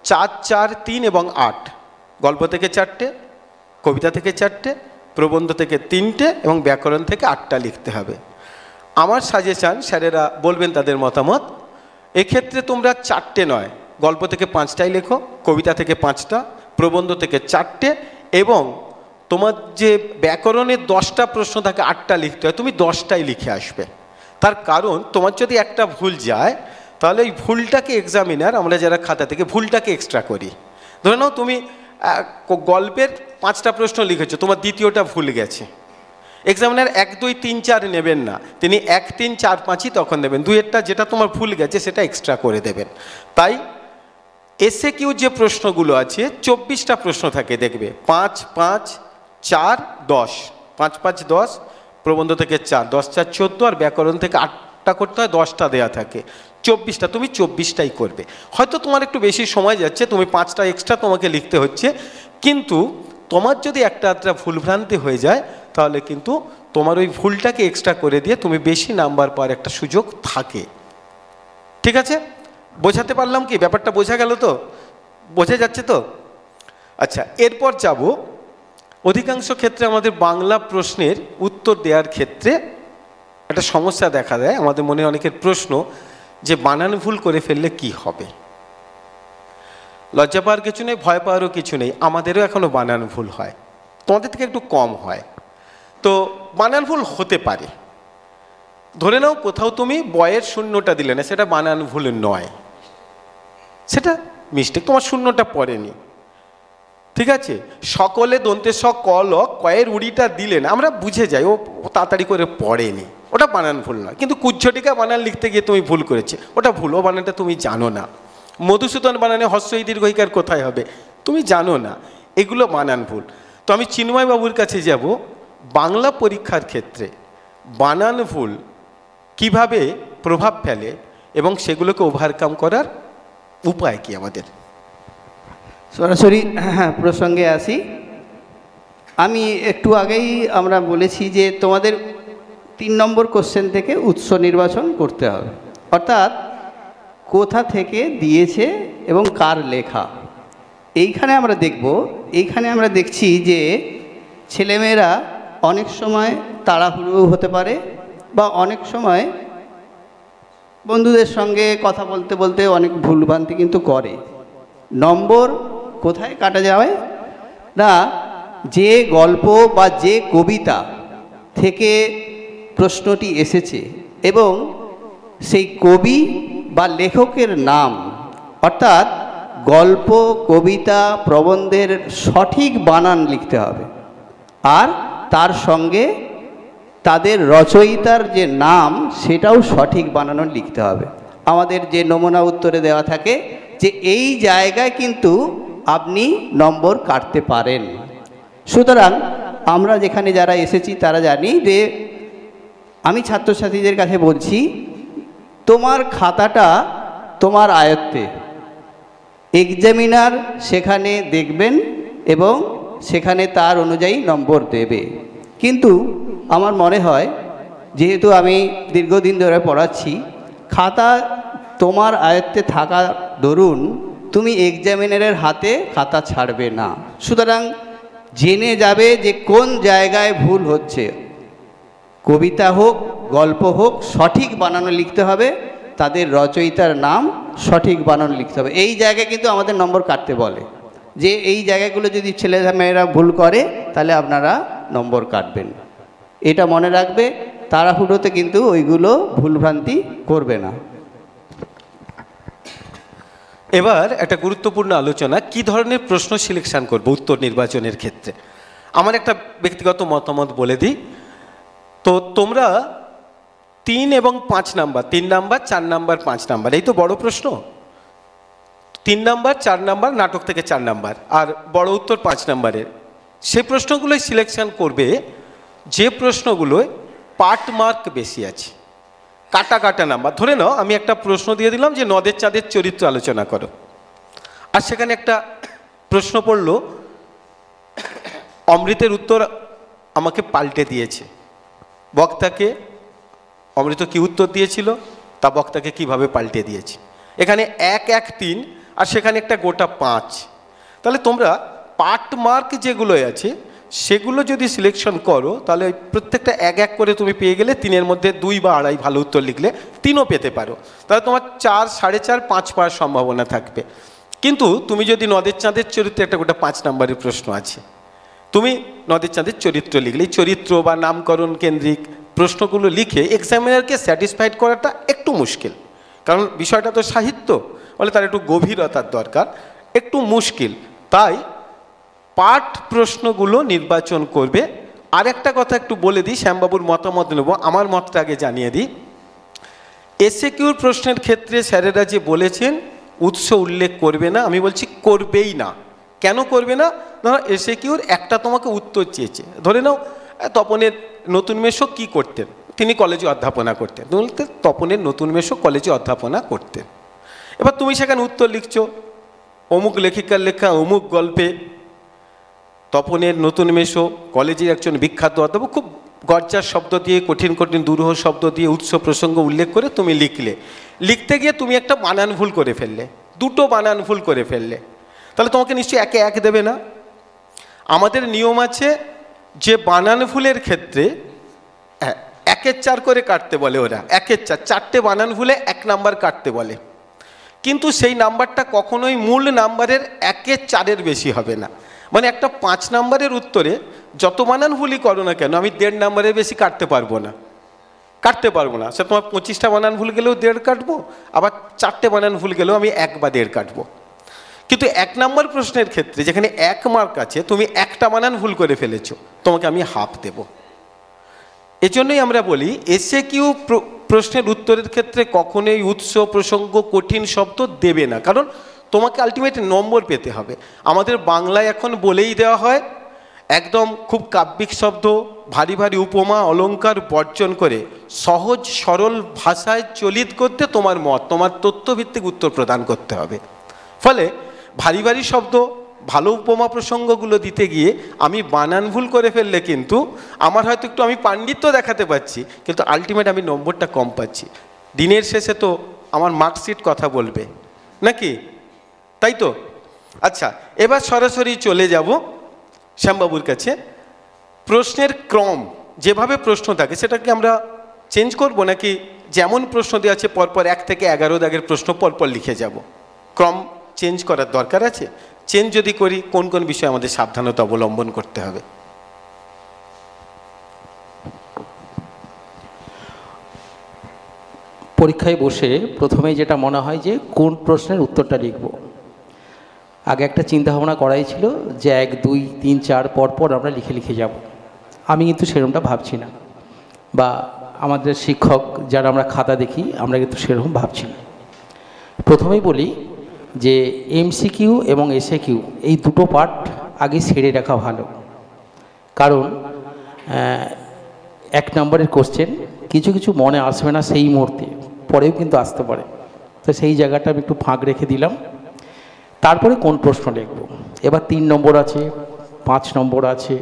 4, 4, 3 এবং 8, গল্প থেকে 4টে, কবিতা থেকে 4টে, প্রবন্ধ থেকে 3টে এবং ব্যাকরণ থেকে 8টা লিখতে হবে। আমার সাজেশান, স্যারেরা বলবেন তাদের মতামত, এক্ষেত্রে তোমরা 4টে নয়, গল্প থেকে 5টাই লেখো, কবিতা থেকে 5টা, প্রবন্ধ থেকে 4টে, এবং তোমার যে ব্যাকরণের 10টা প্রশ্ন থাকে 8টা লিখতে হয়, তুমি 10টাই লিখে আসবে। তার কারণ তোমার যদি একটা ভুল যায়, তাহলে ওই ভুলটাকে এক্সামিনার, আমরা যারা খাতা থেকে ভুলটাকে এক্সট্রা করি, ধরে নাও তুমি গল্পের 5টা প্রশ্ন লিখেছো, তোমার দ্বিতীয়টা ভুল গেছে, এক্সামিনার 1, 2, 3, 4 নেবেন না, তিনি 1, 3, 4, 5ই তখন দেবেন, 2-এরটা যেটা তোমার ভুল গেছে সেটা এক্সট্রা করে দেবেন। তাই এসএকিউ যে প্রশ্নগুলো আছে 24টা প্রশ্ন থাকে, দেখবে 5, 5, 4, 10, 5, 5, 10, প্রবন্ধ থেকে 4, 10, 4, 14, আর ব্যাকরণ থেকে 8টা করতে হয়, 10টা দেয়া থাকে, 24টা, তুমি 24টাই করবে। হয়তো তোমার একটু বেশি সময় যাচ্ছে, তুমি 5টা এক্সট্রা তোমাকে লিখতে হচ্ছে, কিন্তু তোমার যদি একটা আধটা ভুলভ্রান্তি হয়ে যায়, তাহলে কিন্তু তোমার ওই ভুলটাকে এক্সট্রা করে দিয়ে তুমি বেশি নাম্বার পাওয়ার একটা সুযোগ থাকে। ঠিক আছে, বোঝাতে পারলাম কি? ব্যাপারটা বোঝা গেল তো? বোঝা যাচ্ছে তো? আচ্ছা, এরপর যাব, অধিকাংশ ক্ষেত্রে আমাদের বাংলা প্রশ্নের উত্তর দেওয়ার ক্ষেত্রে একটা সমস্যা দেখা দেয়। আমাদের মনে অনেকের প্রশ্ন যে বানান ভুল করে ফেললে কি হবে। লজ্জা পাওয়ার কিছু নেই, ভয় পাওয়ারও কিছু নেই, আমাদেরও এখনও বানান ভুল হয়, তোমাদের থেকে একটু কম হয়। তো বানান ভুল হতে পারে, ধরে নাও কোথাও তুমি বয়ের শূন্যটা দিলে না, সেটা বানান ভুল নয়, সেটা মিস্টেক, তোমার শূন্যটা পড়েনি। ঠিক আছে, সকলে দন্তে স ক ল, কয়ের উড়িটা দিলেন, আমরা বুঝে যাই ও তাড়াতাড়ি করে পড়েনি, ওটা বানান ভুল নয়। কিন্তু কুজ্ঝটিকা বানান লিখতে গিয়ে তুমি ভুল করেছে, ওটা ভুল, ও বানানটা তুমি জানো না। মধুসূদন বানানে হস্য ই দীর্ঘইকার কোথায় হবে তুমি জানো না, এগুলো বানান ভুল। তো আমি চিন্ময় বাবুর কাছে যাব, বাংলা পরীক্ষার ক্ষেত্রে বানান ভুল কিভাবে প্রভাব ফেলে এবং সেগুলোকে ওভারকাম করার উপায় কি আমাদের। সরাসরি প্রসঙ্গে আসি। আমি একটু আগেই আমরা বলেছি যে তোমাদের 3 নম্বর কোশ্চেন থেকে উৎস নির্বাচন করতে হবে, অর্থাৎ কোথা থেকে দিয়েছে এবং কার লেখা। এইখানে আমরা দেখছি যে ছেলেমেয়েরা অনেক সময় তাড়াহুড়ো হতে পারে, বা অনেক সময় বন্ধুদের সঙ্গে কথা বলতে বলতে অনেক ভুলভ্রান্তি কিন্তু করে। নম্বর কোথায় কাটা যাবে না, যে গল্প বা যে কবিতা থেকে প্রশ্নটি এসেছে এবং সেই কবি বা লেখকের নাম, অর্থাৎ গল্প, কবিতা, প্রবন্ধের সঠিক বানান লিখতে হবে, আর তার সঙ্গে তাদের রচয়িতার যে নাম সেটাও সঠিক বানানো লিখতে হবে। আমাদের যে নমুনা উত্তরে দেওয়া থাকে যে এই জায়গায় কিন্তু আপনি নম্বর কাটতে পারেন। সুতরাং আমরা যেখানে যারা এসেছি তারা জানি যে আমি ছাত্রছাত্রীদের কাছে বলছি, তোমার খাতাটা তোমার আয়ত্তে, এক্সামিনার সেখানে দেখবেন এবং সেখানে তার অনুযায়ী নম্বর দেবে। কিন্তু আমার মনে হয়, যেহেতু আমি দীর্ঘদিন ধরে পড়াচ্ছি, খাতা তোমার আয়ত্তে থাকা দরুন তুমি এক্সামিনারের হাতে খাতা ছাড়বে না। সুতরাং জেনে যাবে যে কোন জায়গায় ভুল হচ্ছে। কবিতা হোক, গল্প হোক, সঠিক বানানো লিখতে হবে, তাদের রচয়িতার নাম সঠিক বানানো লিখতে হবে। এই জায়গায় কিন্তু আমাদের নম্বর কাটতে বলে, যে এই জায়গাগুলো যদি ছেলেমেয়েরা ভুল করে তাহলে আপনারা নম্বর কাটবেন। এটা মনে রাখবে, তাড়াহুড়োতে কিন্তু ওইগুলো ভুলভ্রান্তি করবে না। এবার একটা গুরুত্বপূর্ণ আলোচনা, কি ধরনের প্রশ্ন সিলেকশন করবো উত্তর নির্বাচনের ক্ষেত্রে। আমার একটা ব্যক্তিগত মতামত বলে দিই। তো তোমরা 3 এবং 5 নাম্বার, 3 নাম্বার, 4 নাম্বার, 5 নাম্বার, এই তো বড় প্রশ্ন। 3 নাম্বার, 4 নাম্বার, নাটক থেকে 4 নাম্বার, আর বড় উত্তর 5 নাম্বারের। সেই প্রশ্নগুলোই সিলেকশন করবে যে প্রশ্নগুলোয় পার্ট মার্ক বেশি আছে, কাটা কাটা নাম্বার। ধরে নাও আমি একটা প্রশ্ন দিয়ে দিলাম যে নদের চাঁদের চরিত্র আলোচনা করো, আর সেখানে একটা প্রশ্ন পড়লো, অমৃতের উত্তর আমাকে পাল্টে দিয়েছে। বক্তাকে অমৃত কি উত্তর দিয়েছিল, তা বক্তাকে কিভাবে পাল্টে দিয়েছে। এখানে 1, 1, 3, আর সেখানে একটা গোটা 5। তাহলে তোমরা পার্ট মার্ক যেগুলো আছে সেগুলো যদি সিলেকশন করো, তাহলে প্রত্যেকটা 1, 1 করে তুমি পেয়ে গেলে 3-এর মধ্যে 2 বা 2.5 ভালো উত্তর লিখলে 3ও পেতে পারো। তাহলে তোমার 4, 4.5, 5 পাওয়ার সম্ভাবনা থাকবে। কিন্তু তুমি যদি নদের চাঁদের চরিত্রে, একটা গোটা 5 নাম্বারের প্রশ্ন আছে, তুমি নদের চাঁদের চরিত্র লিখলে, চরিত্র বা নামকরণ কেন্দ্রিক প্রশ্নগুলো লিখে এক্সামিনারকে স্যাটিসফাইড করাটা একটু মুশকিল, কারণ বিষয়টা তো সাহিত্য, বলে তার একটু গভীরতার দরকার, একটু মুশকিল। তাই পাঠ প্রশ্নগুলো নির্বাচন করবে। আরেকটা কথা একটু বলে দিই, শ্যামবাবুর মতামত নেব, আমার মতটা আগে জানিয়ে দিই। এসএকিউর প্রশ্নের ক্ষেত্রে স্যারেরা যে বলেছেন উৎস উল্লেখ করবে না, আমি বলছি করবেই না। কেন করবে না? ধরো এসএকিউর একটা তোমাকে উত্তর চেয়েছে, ধরে নাও তপনের নতুন মেশো কী করতেন, তিনি কলেজে অধ্যাপনা করতেন, বলতে তপনের নতুন মেশো কলেজে অধ্যাপনা করতেন। এবার তুমি সেখানে উত্তর লিখছো, অমুক লেখিকার লেখা অমুক গল্পে তপনের নতুন মেশো কলেজের একজন বিখ্যাত অধ্যাপক, খুব গর্জার শব্দ দিয়ে, কঠিন কঠিন দুরূহ শব্দ দিয়ে উৎস প্রসঙ্গ উল্লেখ করে তুমি লিখলে। লিখতে গিয়ে তুমি একটা বানান ভুল করে ফেললে, 2টো বানান ভুল করে ফেললে, তাহলে তোমাকে নিশ্চয়ই 1-এ 1 দেবে না। আমাদের নিয়ম আছে যে বানান ভুলের ক্ষেত্রে 1-এর 4 করে কাটতে বলে ওরা, 1-এর 4, 4টে বানান ভুলে 1 নাম্বার কাটতে বলে। কিন্তু সেই নাম্বারটা কখনোই মূল নাম্বারের 1-এর 4-এর বেশি হবে না। মানে একটা 5 নাম্বারের উত্তরে যত বানান ভুলই করো না কেন, আমি 1.5 নাম্বারের বেশি কাটতে পারবো না, সে তোমার 25টা বানান ভুল গেলেও 1.5 কাটবো, আবার 4টে বানান ভুল গেলেও আমি 1 বা 1.5 কাটবো। কিন্তু 1 নম্বর প্রশ্নের ক্ষেত্রে যেখানে 1 মার্ক আছে, তুমি একটা বানান ভুল করে ফেলেছো, তোমাকে আমি হাফ দেব। এজন্যই আমরা বলি এসএকিউ প্রশ্নের উত্তরের ক্ষেত্রে কখনোই উৎস প্রসঙ্গ কঠিন শব্দ দেবে না, কারণ তোমাকে আলটিমেট নম্বর পেতে হবে। আমাদের বাংলায় এখন বলেই দেওয়া হয় একদম খুব কাব্যিক শব্দ, ভারী ভারী উপমা অলঙ্কার বর্জন করে সহজ সরল ভাষায় চলিত করতে তোমার মত, তোমার তথ্যভিত্তিক উত্তর প্রদান করতে হবে। ফলে ভারী ভারী শব্দ, ভালো উপমা প্রসঙ্গগুলো দিতে গিয়ে আমি বানান ভুল করে ফেললে কিন্তু আমার হয়তো একটু আমি পাণ্ডিত্য দেখাতে পারছি, কিন্তু আলটিমেট আমি নম্বরটা কম পাচ্ছি। দিনের শেষে তো আমার মার্কশিট কথা বলবে নাকি, তাই তো? আচ্ছা, এবার সরাসরি চলে যাব শ্যামবাবুর কাছে। প্রশ্নের ক্রম যেভাবে প্রশ্ন থাকে সেটাকে আমরা চেঞ্জ করব, নাকি যেমন প্রশ্ন দেওয়া আছে পরপর 1 থেকে 11 দাগের প্রশ্ন পরপর লিখে যাব? ক্রম চেঞ্জ করার দরকার আছে। চেঞ্জ যদি করি কোন কোন বিষয়ে আমাদের সাবধানতা অবলম্বন করতে হবে? পরীক্ষায় বসে প্রথমেই যেটা মনে হয় যে কোন প্রশ্নের উত্তরটা লিখব, আগে একটা চিন্তাভাবনা করাই ছিল যে 1, 2, 3, 4 পরপর আমরা লিখে লিখে যাব। আমি কিন্তু সেরকমটা ভাবছি না, বা আমাদের শিক্ষক যারা আমরা খাতা দেখি আমরা কিন্তু সেরকম ভাবছি না। প্রথমেই বলি যে এমসিকিউ এবং এসএকিউ এই দুটো পার্ট আগে সেরে রাখা ভালো, কারণ 1 নম্বরের কোশ্চেন কিছু কিছু মনে আসবে না সেই মুহূর্তে, পরেও কিন্তু আসতে পারে। তো সেই জায়গাটা আমি একটু ফাঁক রেখে দিলাম। তারপরে কোন প্রশ্ন লিখব, এবার 3 নম্বর আছে, 5 নম্বর আছে,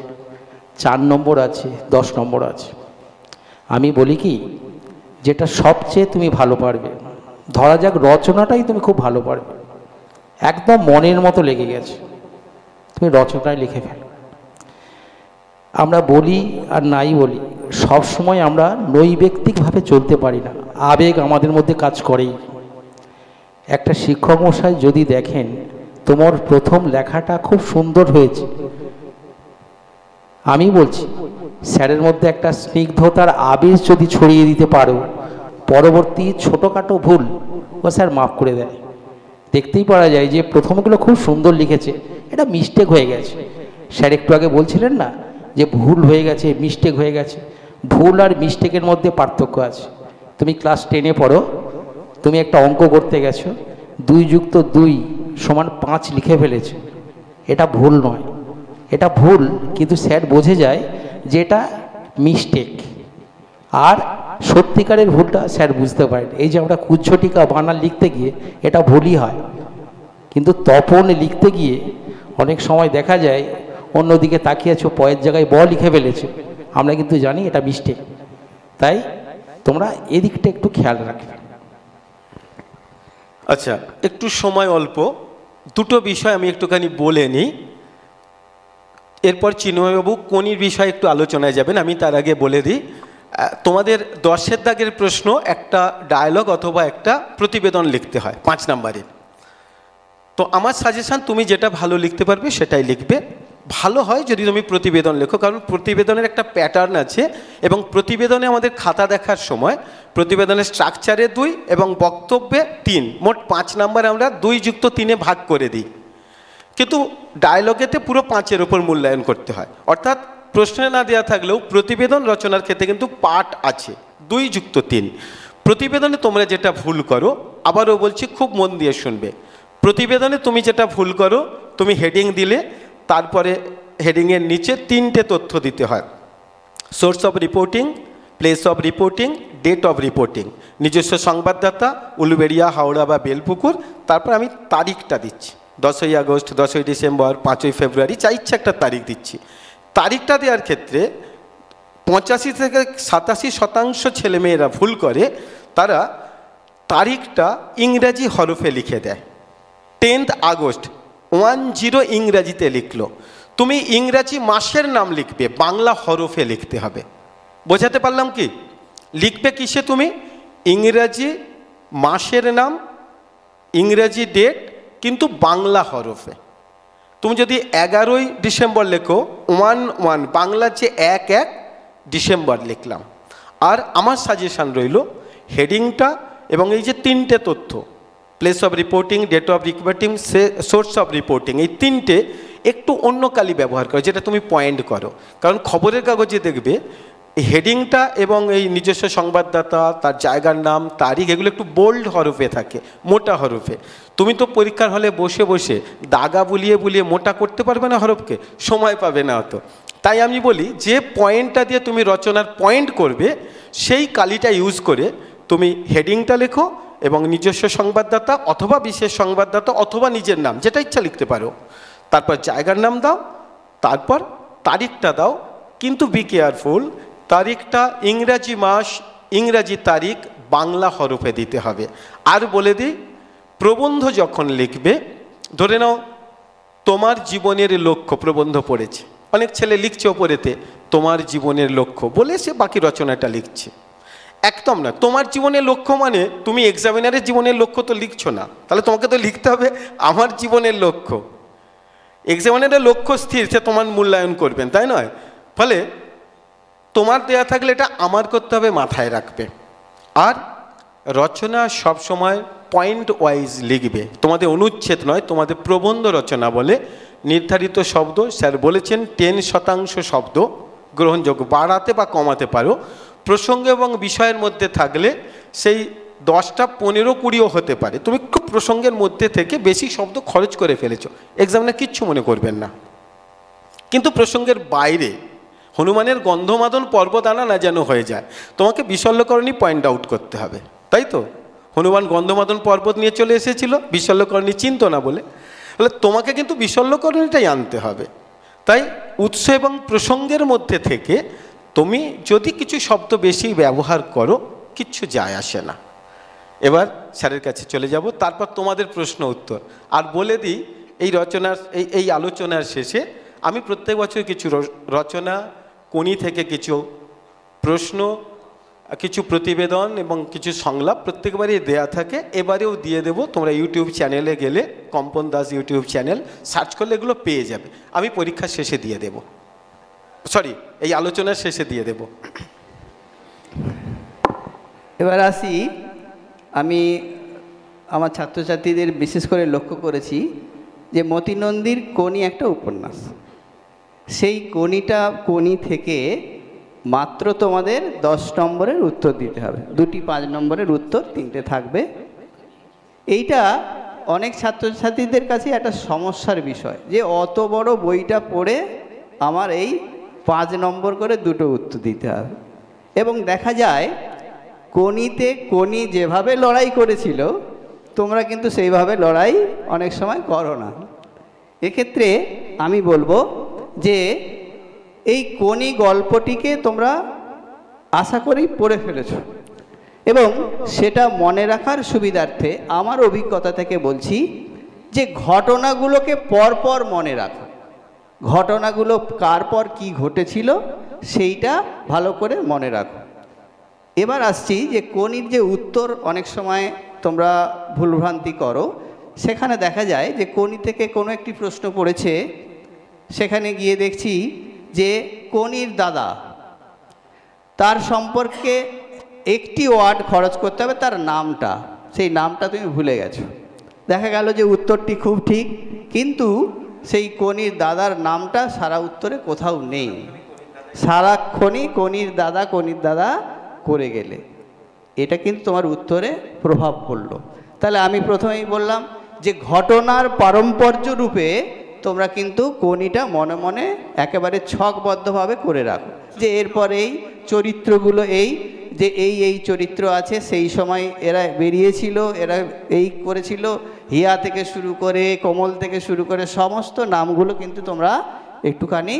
4 নম্বর আছে, 10 নম্বর আছে। আমি বলি কি, যেটা সবচেয়ে তুমি ভালো পারবে, ধরা যাক রচনাটাই তুমি খুব ভালো পারবে, একদম মনের মতো লেগে গেছে, তুমি রচনায় লিখে ফেলো। আমরা বলি আর নাই বলি, সব সময় আমরা নৈবেক্তিকভাবে চলতে পারি না, আবেগ আমাদের মধ্যে কাজ করেই। একটা শিক্ষক মশাই যদি দেখেন তোমার প্রথম লেখাটা খুব সুন্দর হয়েছে, আমি বলছি স্যারের মধ্যে একটা স্নিগ্ধতার আবেশ যদি ছড়িয়ে দিতে পারো, পরবর্তী ছোটোখাটো ভুল ও স্যার মাফ করে দেয়। দেখতেই পারা যায় যে প্রথমগুলো খুব সুন্দর লিখেছে, এটা মিস্টেক হয়ে গেছে। স্যার একটু আগে বলছিলেন না যে ভুল হয়ে গেছে, মিস্টেক হয়ে গেছে। ভুল আর মিস্টেকের মধ্যে পার্থক্য আছে। তুমি ক্লাস 10-এ পড়ো, তুমি একটা অঙ্ক করতে গেছো, 2 + 2 = 5 লিখে ফেলেছো, এটা ভুল নয়, এটা ভুল, কিন্তু স্যার বোঝে যায় যে এটা মিস্টেক। আর সত্যিকারের ভুলটা স্যার বুঝতে পারেন। এই যে আমরা কুচ্ছটিকা বানান লিখতে গিয়ে এটা ভুলই হয়, কিন্তু তপন লিখতে গিয়ে অনেক সময় দেখা যায় অন্যদিকে তাকিয়েছো, পয়ের জায়গায় ব লিখে ফেলেছো, আমরা কিন্তু জানি এটা মিস্টেক। তাই তোমরা এদিকটা একটু খেয়াল রাখবে। আচ্ছা, একটু সময় অল্প, দুটো বিষয় আমি একটুখানি বলে নিই, এরপর চিন্ময়বাবু কোনির বিষয়ে একটু আলোচনায় যাবেন। আমি তার আগে বলে দিই, তোমাদের 10-এর দাগের প্রশ্ন একটা ডায়লগ অথবা একটা প্রতিবেদন লিখতে হয় 5 নম্বরের। তো আমার সাজেশান তুমি যেটা ভালো লিখতে পারবে সেটাই লিখবে। ভালো হয় যদি তুমি প্রতিবেদন লেখো, কারণ প্রতিবেদনের একটা প্যাটার্ন আছে, এবং প্রতিবেদনে আমাদের খাতা দেখার সময় প্রতিবেদনের স্ট্রাকচারে 2 এবং বক্তব্যে 3, মোট 5 নাম্বার আমরা 2 + 3-এ ভাগ করে দিই। কিন্তু ডায়লগেতে পুরো 5-এর ওপর মূল্যায়ন করতে হয়। অর্থাৎ প্রশ্নে না দেওয়া থাকলেও প্রতিবেদন রচনার ক্ষেত্রে কিন্তু পার্ট আছে 2 + 3। প্রতিবেদনে তোমরা যেটা ভুল করো, আবারও বলছি খুব মন দিয়ে শুনবে, প্রতিবেদনে তুমি যেটা ভুল করো, তুমি হেডিং দিলে, তারপরে হেডিংয়ের নিচে 3টে তথ্য দিতে হয়: source of reporting, place of reporting, date of reporting, নিজস্ব সংবাদদাতা উলুবেড়িয়া, হাওড়া বা বেলপুকুর, তারপর আমি তারিখটা দিচ্ছি 10ই আগস্ট, 10ই ডিসেম্বর, 5ই ফেব্রুয়ারি, যা ইচ্ছা একটা তারিখ দিচ্ছি। তারিখটা দেওয়ার ক্ষেত্রে 85 থেকে 87% ছেলেমেয়েরা ভুল করে, তারা তারিখটা ইংরাজি হরফে লিখে দেয়। 10th আগস্ট 10 ইংরাজিতে লিখলো, তুমি ইংরাজি মাসের নাম লিখবে, বাংলা হরফে লিখতে হবে। বোঝাতে পারলাম কি? লিখবে কিসে তুমি? ইংরাজি মাসের নাম, ইংরাজি ডেট, কিন্তু বাংলা হরফে। তুমি যদি 11ই ডিসেম্বর লেখো, 1 বাংলার যে 1 ডিসেম্বর লিখলাম। আর আমার সাজেশান রইল হেডিংটা এবং এই যে 3টে তথ্য, place of reporting, date of reporting, source of reporting, এই 3টে একটু অন্য কালি ব্যবহার করো, যেটা তুমি পয়েন্ট করো। কারণ খবরের কাগজে দেখবে হেডিংটা এবং এই নিজস্ব সংবাদদাতা, তার জায়গার নাম, তারিখ, এগুলো একটু বোল্ড হরফে থাকে, মোটা হরফে। তুমি তো পরীক্ষার হলে বসে বসে দাগা বুলিয়ে বুলিয়ে মোটা করতে পারবে না হরফকে, সময় পাবে না অত। তাই আমি বলি যে পয়েন্টটা দিয়ে তুমি রচনার পয়েন্ট করবে, সেই কালিটা ইউজ করে তুমি হেডিংটা লেখো এবং নিজস্ব সংবাদদাতা অথবা বিশেষ সংবাদদাতা অথবা নিজের নাম, যেটা ইচ্ছা লিখতে পারো। তারপর জায়গার নাম দাও, তারপর তারিখটা দাও, কিন্তু বি কেয়ারফুল, তারিখটা ইংরাজি মাস, ইংরাজি তারিখ বাংলা হরফে দিতে হবে। আর বলে দিই, প্রবন্ধ যখন লিখবে, ধরে নাও তোমার জীবনের লক্ষ্য প্রবন্ধ পড়েছে, অনেক ছেলে লিখছে ওপরেতে তোমার জীবনের লক্ষ্য বলে সে বাকি রচনাটা লিখছে। একদম না, তোমার জীবনের লক্ষ্য মানে তুমি এক্সামিনারের জীবনের লক্ষ্য তো লিখছো না, তাহলে তোমাকে তো লিখতে হবে আমার জীবনের লক্ষ্য। এক্সামিনারের লক্ষ্য স্থির, সে তোমার মূল্যায়ন করবেন, তাই নয়? ফলে তোমার দেয়া থাকলে এটা আমার করতে হবে, মাথায় রাখবে। আর রচনা সবসময় পয়েন্ট ওয়াইজ লিখবে, তোমাদের অনুচ্ছেদ নয়, তোমাদের প্রবন্ধ রচনা বলে নির্ধারিত শব্দ, স্যার বলেছেন 10% শব্দ গ্রহণযোগ্য, বাড়াতে বা কমাতে পারো। প্রসঙ্গ এবং বিষয়ের মধ্যে থাকলে সেই 10টা 15 20ও হতে পারে। তুমি খুব প্রসঙ্গের মধ্যে থেকে বেশি শব্দ খরচ করে ফেলেছো, এক্সামিনার কিচ্ছু মনে করবেন না। কিন্তু প্রসঙ্গের বাইরে হনুমানের গন্ধমাদন পর্বত আনা না যেন হয়ে যায়, তোমাকে বিশল্যকরণী পয়েন্ট আউট করতে হবে, তাই তো? হনুমান গন্ধমাদন পর্বত নিয়ে চলে এসেছিল, বিশল্যকরণী চিন্ত না বলে, তাহলে তোমাকে কিন্তু বিশল্যকরণীটাই আনতে হবে। তাই উৎস এবং প্রসঙ্গের মধ্যে থেকে তুমি যদি কিছু শব্দ বেশি ব্যবহার করো, কিচ্ছু যায় আসে না। এবার স্যারের কাছে চলে যাব, তারপর তোমাদের প্রশ্ন উত্তর। আর বলে দিই, এই রচনার এই আলোচনার শেষে আমি প্রত্যেক বছর কিছু রচনা, কোনি থেকে কিছু প্রশ্ন, কিছু প্রতিবেদন এবং কিছু সংলাপ প্রত্যেকবারই দেয়া থাকে, এবারেও দিয়ে দেব। তোমরা ইউটিউব চ্যানেলে গেলে, কম্পন দাস ইউটিউব চ্যানেল সার্চ করলে এগুলো পেয়ে যাবে। আমি পরীক্ষার শেষে দিয়ে দেব, সরি এই আলোচনার শেষে দিয়ে দেব। এবার আসি, আমি আমার ছাত্রছাত্রীদের বিশেষ করে লক্ষ্য করেছি যে মতি নন্দীর কোনি একটা উপন্যাস, সেই কোনি থেকে মাত্র তোমাদের 10 নম্বরের উত্তর দিতে হবে। 2টি 5 নম্বরের উত্তর, 3টে থাকবে। এইটা অনেক ছাত্রছাত্রীদের কাছে একটা সমস্যার বিষয় যে অত বড় বইটা পড়ে আমার এই 5 নম্বর করে 2টো উত্তর দিতে হবে। এবং দেখা যায় কোনি যেভাবে লড়াই করেছিল, তোমরা কিন্তু সেইভাবে লড়াই অনেক সময় করো না। এক্ষেত্রে আমি বলবো যে এই কোনি গল্পটিকে তোমরা আশা করি পড়ে ফেলেছো, এবং সেটা মনে রাখার সুবিধার্থে আমার অভিজ্ঞতা থেকে বলছি যে ঘটনাগুলোকে পরপর মনে রাখো, ঘটনাগুলো কার পর কী ঘটেছিল সেইটা ভালো করে মনে রাখো। এবার আসছি যে কোনির যে উত্তর অনেক সময় তোমরা ভুলভ্রান্তি করো। সেখানে দেখা যায় যে কোনি থেকে কোনো একটি প্রশ্ন পড়েছে, সেখানে গিয়ে দেখছি যে কোনির দাদা, তার সম্পর্কে একটি ওয়ার্ড খরচ করতে হবে, তার নামটা, সেই নামটা তুমি ভুলে গেছো। দেখা গেল যে উত্তরটি খুব ঠিক, কিন্তু সেই কোনির দাদার নামটা সারা উত্তরে কোথাও নেই। সারাক্ষণই কোনির দাদা করে গেলে এটা কিন্তু তোমার উত্তরে প্রভাব পড়লো। তাহলে আমি প্রথমেই বললাম যে ঘটনার পারম্পর্য রূপে তোমরা কিন্তু কোনিটা মনে মনে একেবারে ছকবদ্ধভাবে করে রাখো, যে এরপর এই চরিত্রগুলো যে এই চরিত্র আছে, সেই সময় এরা বেরিয়েছিল, এরা এই করেছিল, হিয়া থেকে শুরু করে কমল থেকে শুরু করে সমস্ত নামগুলো কিন্তু তোমরা একটুখানি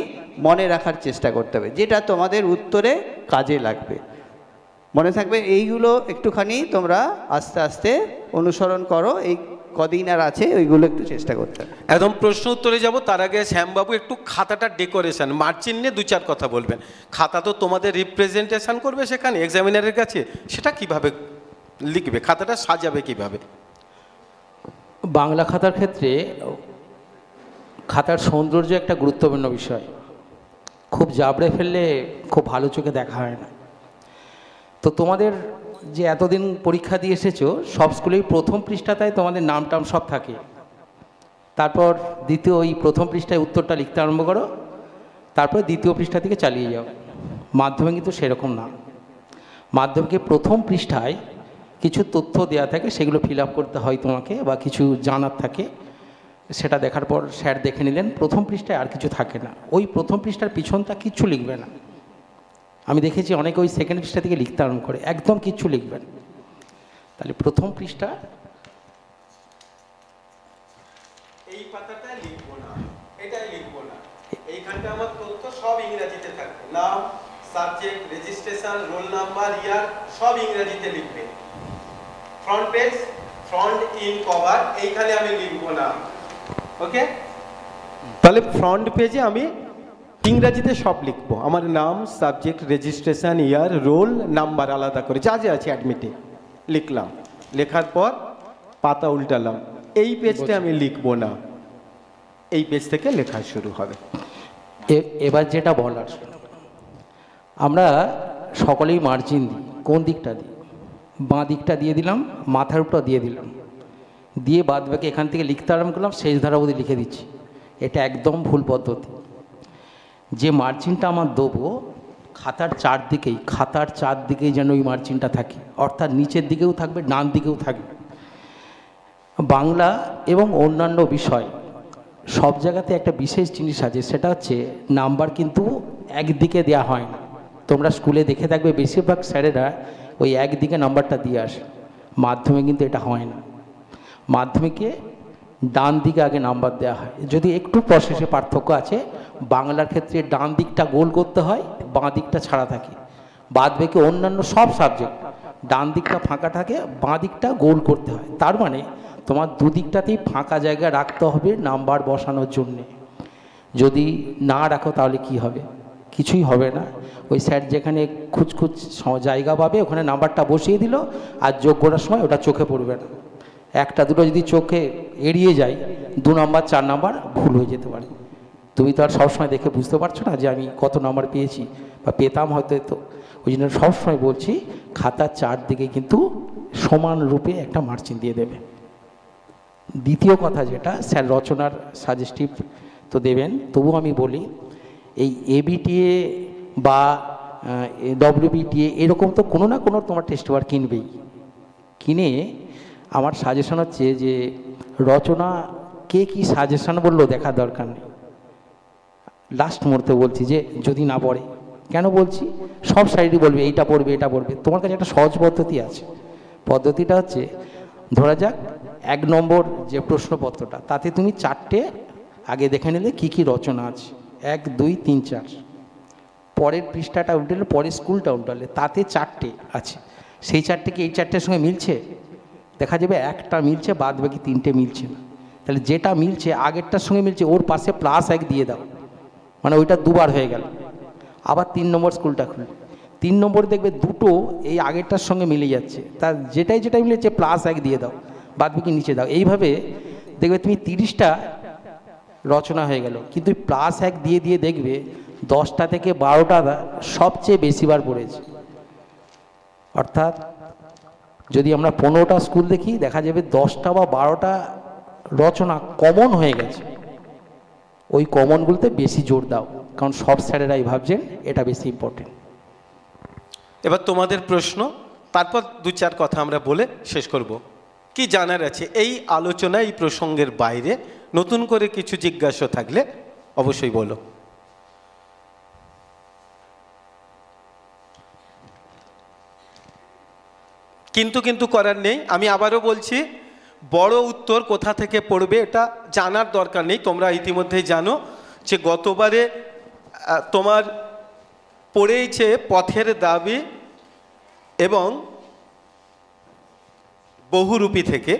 মনে রাখার চেষ্টা করতে হবে, যেটা তোমাদের উত্তরে কাজে লাগবে। মনে থাকবে এইগুলো একটুখানি তোমরা আস্তে আস্তে অনুসরণ করো, এই কদিন আর আছে ওইগুলো একটু চেষ্টা করতে হবে। একদম প্রশ্ন উত্তরে যাব, তার আগে শ্যামবাবু একটু খাতাটা ডেকোরেশন মার্জিন নিয়ে 2-4 কথা বলবেন। খাতা তো তোমাদের রিপ্রেজেন্টেশন করবে সেখানে এক্সামিনারের কাছে, সেটা কিভাবে লিখবে, খাতাটা সাজাবে কিভাবে? বাংলা খাতার ক্ষেত্রে খাতার সৌন্দর্য একটা গুরুত্বপূর্ণ বিষয়। খুব জাবড়ে ফেললে খুব ভালো চোখে দেখা হয় না। তো তোমাদের যে এতদিন পরীক্ষা দিয়ে এসেছো, সব স্কুলেই প্রথম পৃষ্ঠাটায় তোমাদের নাম টাম সব থাকে, তারপর ওই প্রথম পৃষ্ঠায় উত্তরটা লিখতে আরম্ভ করো, তারপর দ্বিতীয় পৃষ্ঠা থেকে চালিয়ে যাও। মাধ্যমিক কিন্তু সেরকম না। মাধ্যমিকে প্রথম পৃষ্ঠায় কিছু তথ্য দেওয়া থাকে, সেগুলো ফিল আপ করতে হয় তোমাকে, বা কিছু জানার থাকে, সেটা দেখার পর স্যার দেখে নিলেন, প্রথম পৃষ্ঠায় আর কিছু থাকে না। ওই প্রথম পৃষ্ঠার পিছনটা কিচ্ছু লিখবে না। আমি দেখেছি অনেকে ওই সেকেন্ড পৃষ্ঠা থেকে লিখতে আরম্ভ করে, একদম কিচ্ছু লিখবেন। তাহলে প্রথম পৃষ্ঠা এই পাতাটা লিখবো না, এটাই লিখবো না, এইখানটা আমার তথ্য সব ইংরেজিতে থাকবে, নাম, সাবজেক্ট, রেজিস্ট্রেশন, রোল নাম্বার, ইয়ার সব ইংরেজিতে লিখবে। Front page, front in cover এইখানে আমি লিখবো না, ওকে? তাহলে ফ্রন্ট পেজে আমি ইংরেজিতে সব লিখবো, আমার নাম, সাবজেক্ট, রেজিস্ট্রেশন, ইয়ার, রোল নাম্বার আলাদা করে যা যা আছে অ্যাডমিটে লিখলাম। লেখার পর পাতা উল্টালাম, এই পেজটা আমি লিখবো না, এই পেজ থেকে লেখা শুরু হবে। এবার যেটা বলার, আমরা সকলেই মার্জিন দিই, কোন দিকটা দিই? বাঁ দিকটা দিয়ে দিলাম, মাথার উপর দিয়ে দিলাম, দিয়ে বাদ বাকি এখান থেকে লিখতে আরম্ভ করলাম, শেষ ধারা অবধি লিখে দিচ্ছি। এটা একদম ভুল পদ্ধতি। যে মার্জিনটা আমার দেবো খাতার চারদিকেই যেন ওই মার্জিনটা থাকে, অর্থাৎ নিচের দিকেও থাকবে, ডান দিকেও থাকবে। বাংলা এবং অন্যান্য বিষয় সব জায়গাতে একটা বিশেষ জিনিস আছে, সেটা হচ্ছে নাম্বার কিন্তু একদিকে দেওয়া হয় না। তোমরা স্কুলে দেখে থাকবে বেশিরভাগ স্যারেরা ওই একদিকে নাম্বারটা দিয়ে আসে। মাধ্যমিকে কিন্তু এটা হয় না, মাধ্যমিকে ডান দিকে আগে নাম্বার দেওয়া হয়। যদি একটু প্রসেসে পার্থক্য আছে, বাংলার ক্ষেত্রে ডান দিকটা গোল করতে হয়, বাঁ দিকটা ছাড়া থাকে। বাদ বাকি অন্যান্য সব সাবজেক্ট ডান দিকটা ফাঁকা থাকে, বাঁ দিকটা গোল করতে হয়। তার মানে তোমার দুদিকটাতেই ফাঁকা জায়গা রাখতে হবে নাম্বার বসানোর জন্যে। যদি না রাখো তাহলে কি হবে? কিছুই হবে না। ওই স্যার যেখানে খুচখুচ জায়গা পাবে ওখানে নাম্বারটা বসিয়ে দিল, আর যোগ করার সময় ওটা চোখে পড়বে না। একটা দুটো যদি চোখে এড়িয়ে যায়, 2 নাম্বার 4 নাম্বার ভুল হয়ে যেতে পারে। তুমি তো আর সবসময় দেখে বুঝতে পারছো না যে আমি কত নাম্বার পেয়েছি বা পেতাম হয়তো। তো ওই জন্য সবসময় বলছি খাতার চারদিকে কিন্তু সমান রূপে একটা মার্জিন দিয়ে দেবে। দ্বিতীয় কথা যেটা, স্যার রচনার সাজেস্টিভ তো দেবেন, তবু আমি বলি এই এবিটিএ বা ডব্লিউবিটিএ এরকম তো কোনো না কোনো তোমার টেস্ট পেপার কিনবেই। কিনে আমার সাজেশন হচ্ছে যে রচনা কে কী সাজেশন বললো দেখার দরকার নেই। লাস্ট মুহূর্তে বলছি যে যদি না পড়ে, কেন বলছি, সব সাইডই বলবে এইটা পড়বে এটা পড়বে। তোমার কাছে একটা সহজ পদ্ধতি আছে। পদ্ধতিটা হচ্ছে, ধরা যাক 1 নম্বর যে প্রশ্নপত্রটা, তাতে তুমি 4টে আগে দেখে নিলে কী কী রচনা আছে, 1 2 3 4। পরের পৃষ্ঠাটা উল্টালে, পরের স্কুলটা উল্টালে, তাতে 4টে আছে। সেই 4টে কি এই 4টের সঙ্গে মিলছে? দেখা যাবে একটা মিলছে, বাদ বাকি 3টে মিলছে না। তাহলে যেটা মিলছে আগেরটার সঙ্গে মিলছে, ওর পাশে +1 দিয়ে দাও, মানে ওইটা দুবার হয়ে গেল। আবার 3 নম্বর স্কুলটা খুলবে, 3 নম্বরে দেখবে দুটো এই আগেরটার সঙ্গে মিলে যাচ্ছে, তার যেটাই মিলেছে +1 দিয়ে দাও, বাদ বাকি নিচে দাও। এইভাবে দেখবে তুমি 30টা রচনা হয়ে গেল। কিন্তু +1 দিয়ে দিয়ে দেখবে 10টা থেকে 12টা সবচেয়ে বেশিবার পড়েছে। অর্থাৎ যদি আমরা 15টা স্কুল দেখি, দেখা যাবে 10টা বা 12টা রচনা কমন হয়ে গেছে। ওই কমনগুলোতে বেশি জোর দাও, কারণ সব স্যারেরাই ভাবছেন এটা বেশি ইম্পর্টেন্ট। এবার তোমাদের প্রশ্ন, তারপর 2-4 কথা আমরা বলে শেষ করব। কি জানার আছে এই আলোচনা, এই প্রসঙ্গের বাইরে নতুন করে কিছু জিজ্ঞাসা থাকলে অবশ্যই বলো। কিন্তু করার নেই। আমি আবারও বলছি, বড় উত্তর কোথা থেকে পড়বে এটা জানার দরকার নেই। তোমরা ইতিমধ্যেই জানো যে গতবারে তোমার পড়েছে পথের দাবি এবং বহুরূপী থেকে,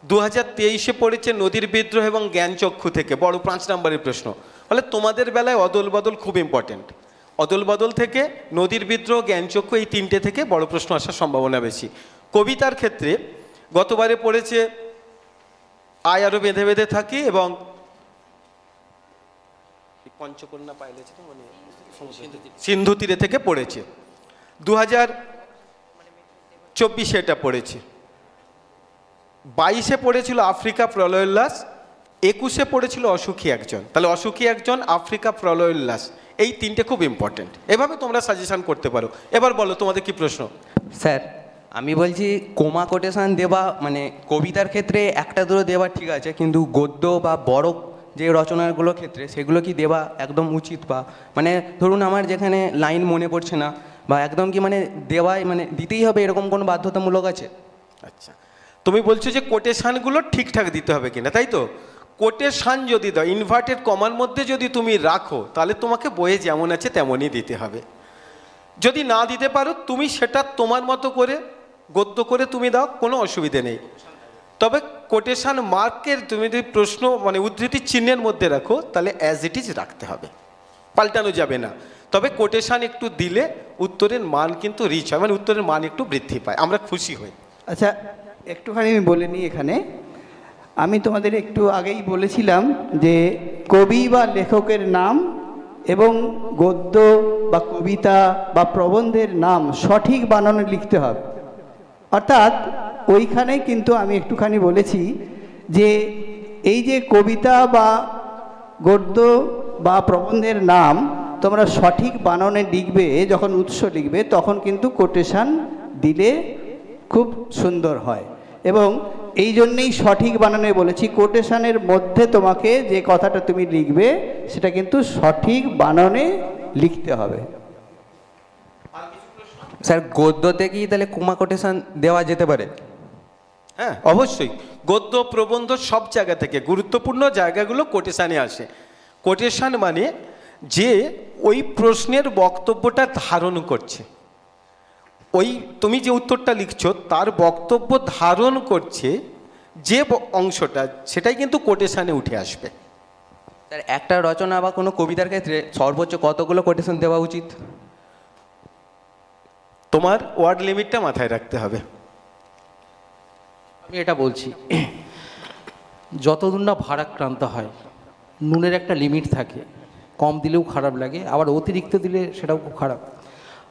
2023-এ পড়েছে নদীর বিদ্রোহ এবং জ্ঞানচক্ষু থেকে, বড় 5 নম্বরের প্রশ্ন। ফলে তোমাদের বেলায় অদল বদল খুব ইম্পর্টেন্ট। অদল বদল থেকে নদীর বিদ্রোহ, জ্ঞানচক্ষু, এই 3টে থেকে বড় প্রশ্ন আসার সম্ভাবনা বেশি। কবিতার ক্ষেত্রে গতবারে পড়েছে আয় আরো বেঁধে বেঁধে থাকি এবং পঞ্চকন্যা পাইলেছে তো, মানে সিন্ধু তীরে থেকে পড়েছে। 2024-এ এটা পড়েছে। 22-এ পড়েছিল আফ্রিকা প্রলয়োল্লাস, 21-এ পড়েছিল অসুখী একজন। তাহলে অসুখী একজন, আফ্রিকা প্রলয়োল্লাস, এই 3টে খুব ইম্পর্টেন্ট। এভাবে তোমরা সাজেশন করতে পারো। এবার বলো তোমাদের কি প্রশ্ন। স্যার আমি বলছি কোমা কোটেশন দেওয়া, মানে কবিতার ক্ষেত্রে একটা দুটো দেওয়া ঠিক আছে, কিন্তু গদ্য বা বড় যে রচনাগুলোর ক্ষেত্রে সেগুলো কি দেওয়া একদম উচিত? বা মানে ধরুন আমার যেখানে লাইন মনে পড়ছে না, বা একদম কি মানে দেওয়াই মানে দিতেই হবে এরকম কোনো বাধ্যতামূলক আছে? আচ্ছা, তুমি বলছো যে কোটেশানগুলো ঠিকঠাক দিতে হবে কিনা, তাই তো? কোটেশন যদি দাও, ইনভার্টেড কমার মধ্যে যদি তুমি রাখো, তাহলে তোমাকে বইয়ে যেমন আছে তেমনই দিতে হবে। যদি না দিতে পারো, তুমি সেটা তোমার মতো করে গদ্য করে তুমি দাও, কোনো অসুবিধে নেই। তবে কোটেশন মার্কের তুমি যদি প্রশ্ন মানে উদ্ধৃতি চিহ্নের মধ্যে রাখো, তাহলে অ্যাজ ইট ইজ রাখতে হবে, পাল্টানো যাবে না। তবে কোটেশন একটু দিলে উত্তরের মান কিন্তু রিচ হয়, মানে উত্তরের মান একটু বৃদ্ধি পায়, আমরা খুশি হই। আচ্ছা, একটুখানি আমি বলে নিই এখানে। আমি তোমাদের একটু আগেই বলেছিলাম যে কবি বা লেখকের নাম এবং গদ্য বা কবিতা বা প্রবন্ধের নাম সঠিক বানানে লিখতে হবে। অর্থাৎ ওইখানে কিন্তু আমি একটুখানি বলেছি যে এই যে কবিতা বা গদ্য বা প্রবন্ধের নাম তোমরা সঠিক বানানে লিখবে, যখন উৎস লিখবে তখন কিন্তু কোটেশন দিলে খুব সুন্দর হয়। এবং এই জন্যেই সঠিক বানানে বলেছি, কোটেশনের মধ্যে তোমাকে যে কথাটা তুমি লিখবে সেটা কিন্তু সঠিক বানানে লিখতে হবে। স্যার, গদ্যতে কি তাহলে কোমা কোটেশন দেওয়া যেতে পারে? হ্যাঁ, অবশ্যই। গদ্য প্রবন্ধ সব জায়গা থেকে গুরুত্বপূর্ণ জায়গাগুলো কোটেশানে আসে। কোটেশন মানে যে ওই প্রশ্নের বক্তব্যটা ধারণ করছে, ওই তুমি যে উত্তরটা লিখছো তার বক্তব্য ধারণ করছে যে অংশটা, সেটাই কিন্তু কোটেশানে উঠে আসবে। স্যার, একটা রচনা বা কোনো কবিতার ক্ষেত্রে সর্বোচ্চ কতগুলো কোটেশন দেওয়া উচিত? তোমার ওয়ার্ড লিমিটটা মাথায় রাখতে হবে। আমি এটা বলছি, যতদূর না ভারাক্রান্ত হয়, নুনের একটা লিমিট থাকে, কম দিলেও খারাপ লাগে, আবার অতিরিক্ত দিলে সেটাও খুব খারাপ।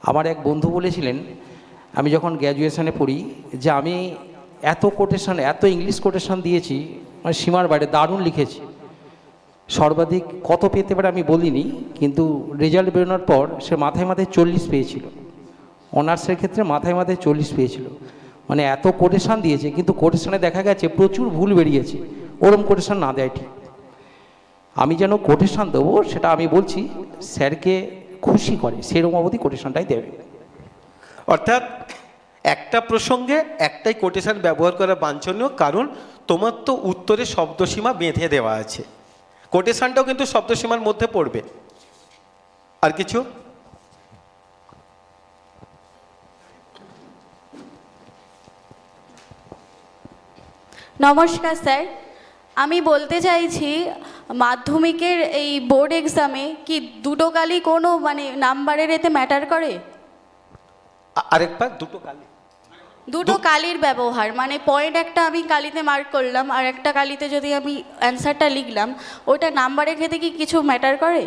আমার এক বন্ধু বলেছিলেন, আমি যখন গ্র্যাজুয়েশনে পড়ি, যে আমি এত কোটেশন, এত ইংলিশ কোটেশন দিয়েছি, মানে সীমার বাইরে, দারুণ লিখেছি। সর্বাধিক কত পেতে পারে আমি বলিনি, কিন্তু রেজাল্ট বেরোনোর পর সে মাথায় মাথায় 40 পেয়েছিল। অনার্সের ক্ষেত্রে মাথায় মাথায় 40 পেয়েছিল। মানে এত কোটেশন দিয়েছে, কিন্তু কোটেশনে দেখা গেছে প্রচুর ভুল বেরিয়েছে। ওরম কোটেশন না দেয় ঠিক। আমি যেন কোটেশন দেবো, সেটা আমি বলছি স্যারকে খুশি করে সেরকম অবধি কোটেশনটাই দেবে। অর্থাৎ একটা প্রসঙ্গে একটাই কোটেশন ব্যবহার করা বাঞ্ছনীয়, কারণ তোমার তো উত্তরে শব্দসীমা বেঁধে দেওয়া আছে, কোটেশনটাও কিন্তু শব্দসীমার মধ্যে পড়বে। আর কিছু? নমস্কার স্যার, আমি বলতে চাইছি মাধ্যমিকের এই বোর্ড এক্সামে কি দুটো কালি কোনো মানে নাম্বারের এতে ম্যাটার করে? আরেকবার? দুটো কালির ব্যবহার, মানে পয়েন্ট একটা আমি কালিতে মার্ক করলাম আর একটা কালিতে যদি আমি অ্যান্সারটা লিখলাম, ওটা নাম্বারের ক্ষেত্রে কি কিছু ম্যাটার করে?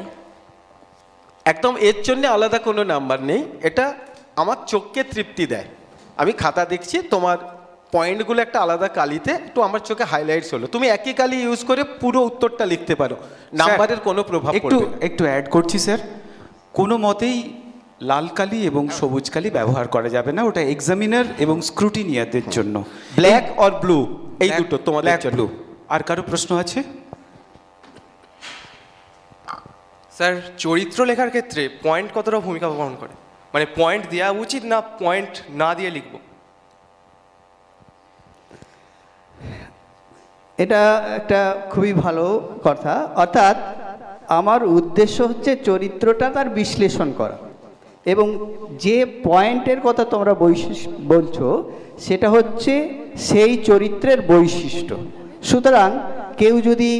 একদম এর জন্য আলাদা কোনো নাম্বার নেই, এটা আমার চোখকে তৃপ্তি দেয়। আমি খাতা দেখছি, তোমার পয়েন্টগুলো একটা আলাদা কালিতে একটু আমার চোখে হাইলাইটস হলো, তুমি একই কালি ইউজ করে পুরো উত্তরটা লিখতে পারো, নাম্বারের কোনো প্রভাব পড়বে না। একটু অ্যাড করছি স্যার, কোনো মতেই লাল কালি এবং সবুজ কালি ব্যবহার করা যাবে না, ওটা এক্সামিনার এবং স্ক্রুটিনিয়ারদের জন্য। ব্ল্যাক অর ব্লু, এই দুটো তোমাদের জন্য। আর কারো প্রশ্ন আছে? স্যার, চরিত্র লেখার ক্ষেত্রে পয়েন্ট কতটা ভূমিকা পালন করে? মানে পয়েন্ট দেওয়া উচিত না পয়েন্ট না দিয়ে লিখব? এটা একটা খুবই ভালো কথা। অর্থাৎ আমার উদ্দেশ্য হচ্ছে চরিত্রটা তার বিশ্লেষণ করা, এবং যে পয়েন্টের কথা তোমরা বলছো সেটা হচ্ছে সেই চরিত্রের বৈশিষ্ট্য। সুতরাং কেউ যদি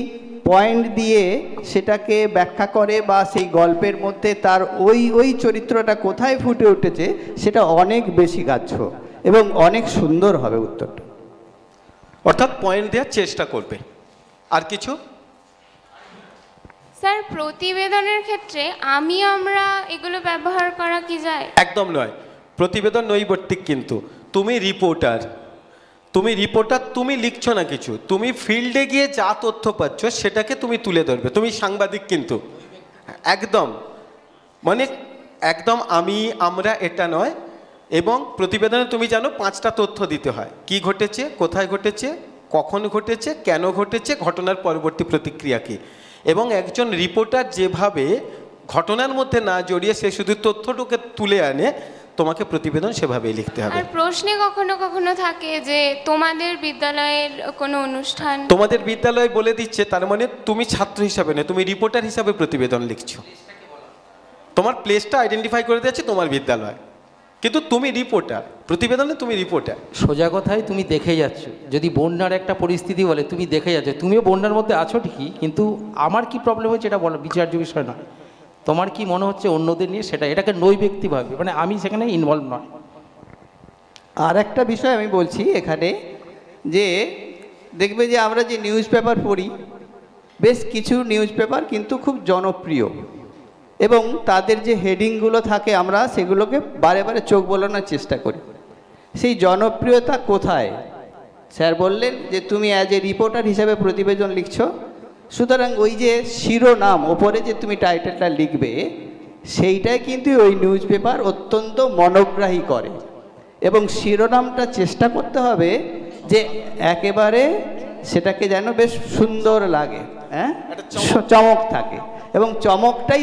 পয়েন্ট দিয়ে সেটাকে ব্যাখ্যা করে বা সেই গল্পের মধ্যে তার ওই চরিত্রটা কোথায় ফুটে উঠেছে, সেটা অনেক বেশি গ্রাহ্য এবং অনেক সুন্দর হবে উত্তরটা। অর্থাৎ পয়েন্ট দেওয়ার চেষ্টা করবে। আর কিছু? স্যার, প্রতিবেদনের ক্ষেত্রে আমরা এগুলো ব্যবহার করা কি যায়? একদম নয়, প্রতিবেদন নৈবর্তিক। কিন্তু তুমি রিপোর্টার, তুমি লিখছো না কিছু, তুমি ফিল্ডে গিয়ে যা তথ্য পাচ্ছ সেটাকে তুমি তুলে ধরবে, তুমি সাংবাদিক। কিন্তু একদম মানে একদম আমরা এটা নয়। এবং প্রতিবেদনে তুমি জানো 5টা তথ্য দিতে হয়, কি ঘটেছে, কোথায় ঘটেছে, কখন ঘটেছে, কেন ঘটেছে, ঘটনার পরবর্তী প্রতিক্রিয়া কী। এবং একজন রিপোর্টার যেভাবে ঘটনার মধ্যে না জড়িয়ে সে শুধু তথ্যটুকে তুলে আনে, তোমাকে প্রতিবেদন সেভাবেই লিখতে হবে। আর প্রশ্নে কখনো কখনো থাকে যে তোমাদের বিদ্যালয়ের কোনো অনুষ্ঠান, তোমাদের বিদ্যালয় বলে দিচ্ছে, তার মানে তুমি ছাত্র হিসাবে নয়, তুমি রিপোর্টার হিসাবে প্রতিবেদন লিখছো। তোমার প্লেসটা আইডেন্টিফাই করে দিচ্ছে তোমার বিদ্যালয়, কিন্তু তুমি রিপোর্টার, প্রতিবেদনে তুমি রিপোর্টার। সোজা কথায় তুমি দেখে যাচ্ছ, যদি বন্যার একটা পরিস্থিতি বলে তুমি দেখে যাচ্ছ, তুমিও বন্যার মধ্যে আছো ঠিকই, কিন্তু আমার কি প্রবলেম হচ্ছে এটা বলো, বিচার্য বিষয় না। তোমার কি মনে হচ্ছে অন্যদের নিয়ে সেটা, এটাকে নৈব্যক্তি ভাবে, মানে আমি সেখানে ইনভলভ নয়। আর একটা বিষয় আমি বলছি এখানে, যে দেখবে যে আমরা যে নিউজ পেপার পড়ি, বেশ কিছু নিউজ পেপার কিন্তু খুব জনপ্রিয়, এবং তাদের যে হেডিংগুলো থাকে আমরা সেগুলোকে বারে বারে চোখ বোলানোর চেষ্টা করি। সেই জনপ্রিয়তা কোথায়? স্যার বললেন যে তুমি অ্যাজ এ রিপোর্টার হিসাবে প্রতিবেদন লিখছো, সুতরাং ওই যে শিরোনাম ওপরে যে তুমি টাইটেলটা লিখবে, সেইটাই কিন্তু ওই নিউজ পেপার অত্যন্ত মনোগ্রাহী করে, এবং শিরোনামটা চেষ্টা করতে হবে যে একেবারে সেটাকে যেন বেশ সুন্দর লাগে, হ্যাঁ, চমক থাকে, এবং চমকটাই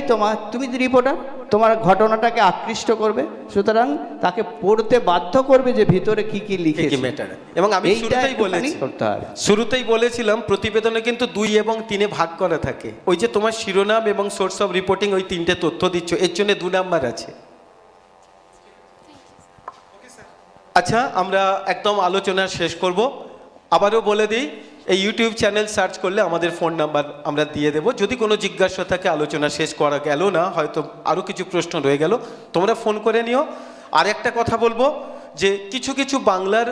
তুমি রিপোর্টার, তোমার ঘটনাটাকে আকৃষ্ট করবে, সুতরাং তাকে পড়তে বাধ্য করবে যে ভিতরে কি কি লিখেছে। এবং আমি শুরুতেই বলেছিলাম প্রতিবেদনে কিন্তু 2 এবং 3 ভাগ করা থাকে। ওই যে তোমার শিরোনাম এবং সোর্স অফ রিপোর্টিং, ওই 3টে তথ্য দিচ্ছ, এর জন্য 2 নাম্বার আছে। আচ্ছা, আমরা একদম আলোচনা শেষ করব। আবারও বলে দিই, এই ইউটিউব চ্যানেল সার্চ করলে আমাদের ফোন নাম্বার আমরা দিয়ে দেবো। যদি কোনো জিজ্ঞাসা থাকে, আলোচনা শেষ করা গেল না, হয়তো আরও কিছু প্রশ্ন রয়ে গেল, তোমরা ফোন করে নিও। আর একটা কথা বলবো যে কিছু কিছু বাংলার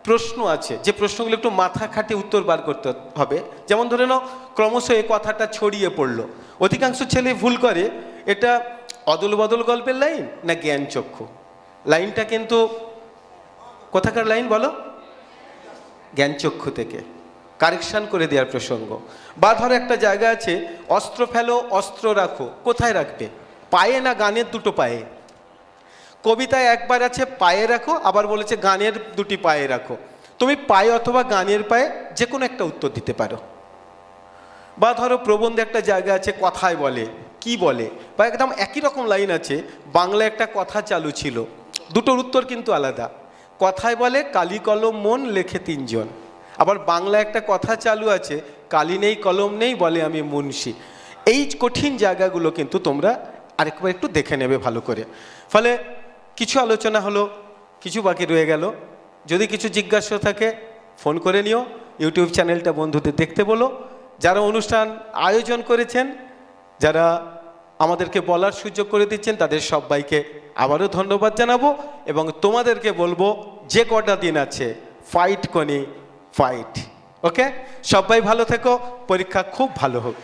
প্রশ্ন আছে, যে প্রশ্নগুলো একটু মাথা খাটিয়ে উত্তর বার করতে হবে। যেমন ধরে নাও, ক্রমশ এই কথাটা ছড়িয়ে পড়লো, অধিকাংশ ছেলে ভুল করে, এটা অদল বদল গল্পের লাইন না জ্ঞান চক্ষু? লাইনটা কিন্তু কোথাকার লাইন বলো? জ্ঞানচক্ষু থেকে কারেকশান করে দেওয়ার প্রসঙ্গ। বা ধরো একটা জায়গা আছে, অস্ত্র ফেলো অস্ত্র রাখো, কোথায় রাখবে? পায়ে না গানের দুটো পায়ে? কবিতায় একবার আছে পায়ে রাখো, আবার বলেছে গানের দুটি পায়ে রাখো। তুমি পায়ে অথবা গানের পায়ে যে কোনো একটা উত্তর দিতে পারো। বা ধরো প্রবন্ধে একটা জায়গা আছে কথায় বলে, কি বলে, বা একদম একই রকম লাইন আছে, বাংলা একটা কথা চালু ছিল, দুটোর উত্তর কিন্তু আলাদা। কথায় বলে কালি কলম মন লেখে 3 জন, আবার বাংলা একটা কথা চালু আছে, কালি নেই কলম নেই বলে আমি মুন্সি। এই কঠিন জায়গাগুলো কিন্তু তোমরা আরেকবার একটু দেখে নেবে ভালো করে। ফলে কিছু আলোচনা হলো, কিছু বাকি রয়ে গেল। যদি কিছু জিজ্ঞাসা থাকে ফোন করে নিও, ইউটিউব চ্যানেলটা বন্ধুদের দেখতে বলো। যারা অনুষ্ঠান আয়োজন করেছেন, যারা আমাদেরকে বলার সুযোগ করে দিচ্ছেন, তাদের সবাইকে আবারও ধন্যবাদ জানাবো, এবং তোমাদেরকে বলবো যে কটা দিন আছে ফাইট কনি ফাইট। ওকে, সবাই ভালো থেকো, পরীক্ষা খুব ভালো হোক।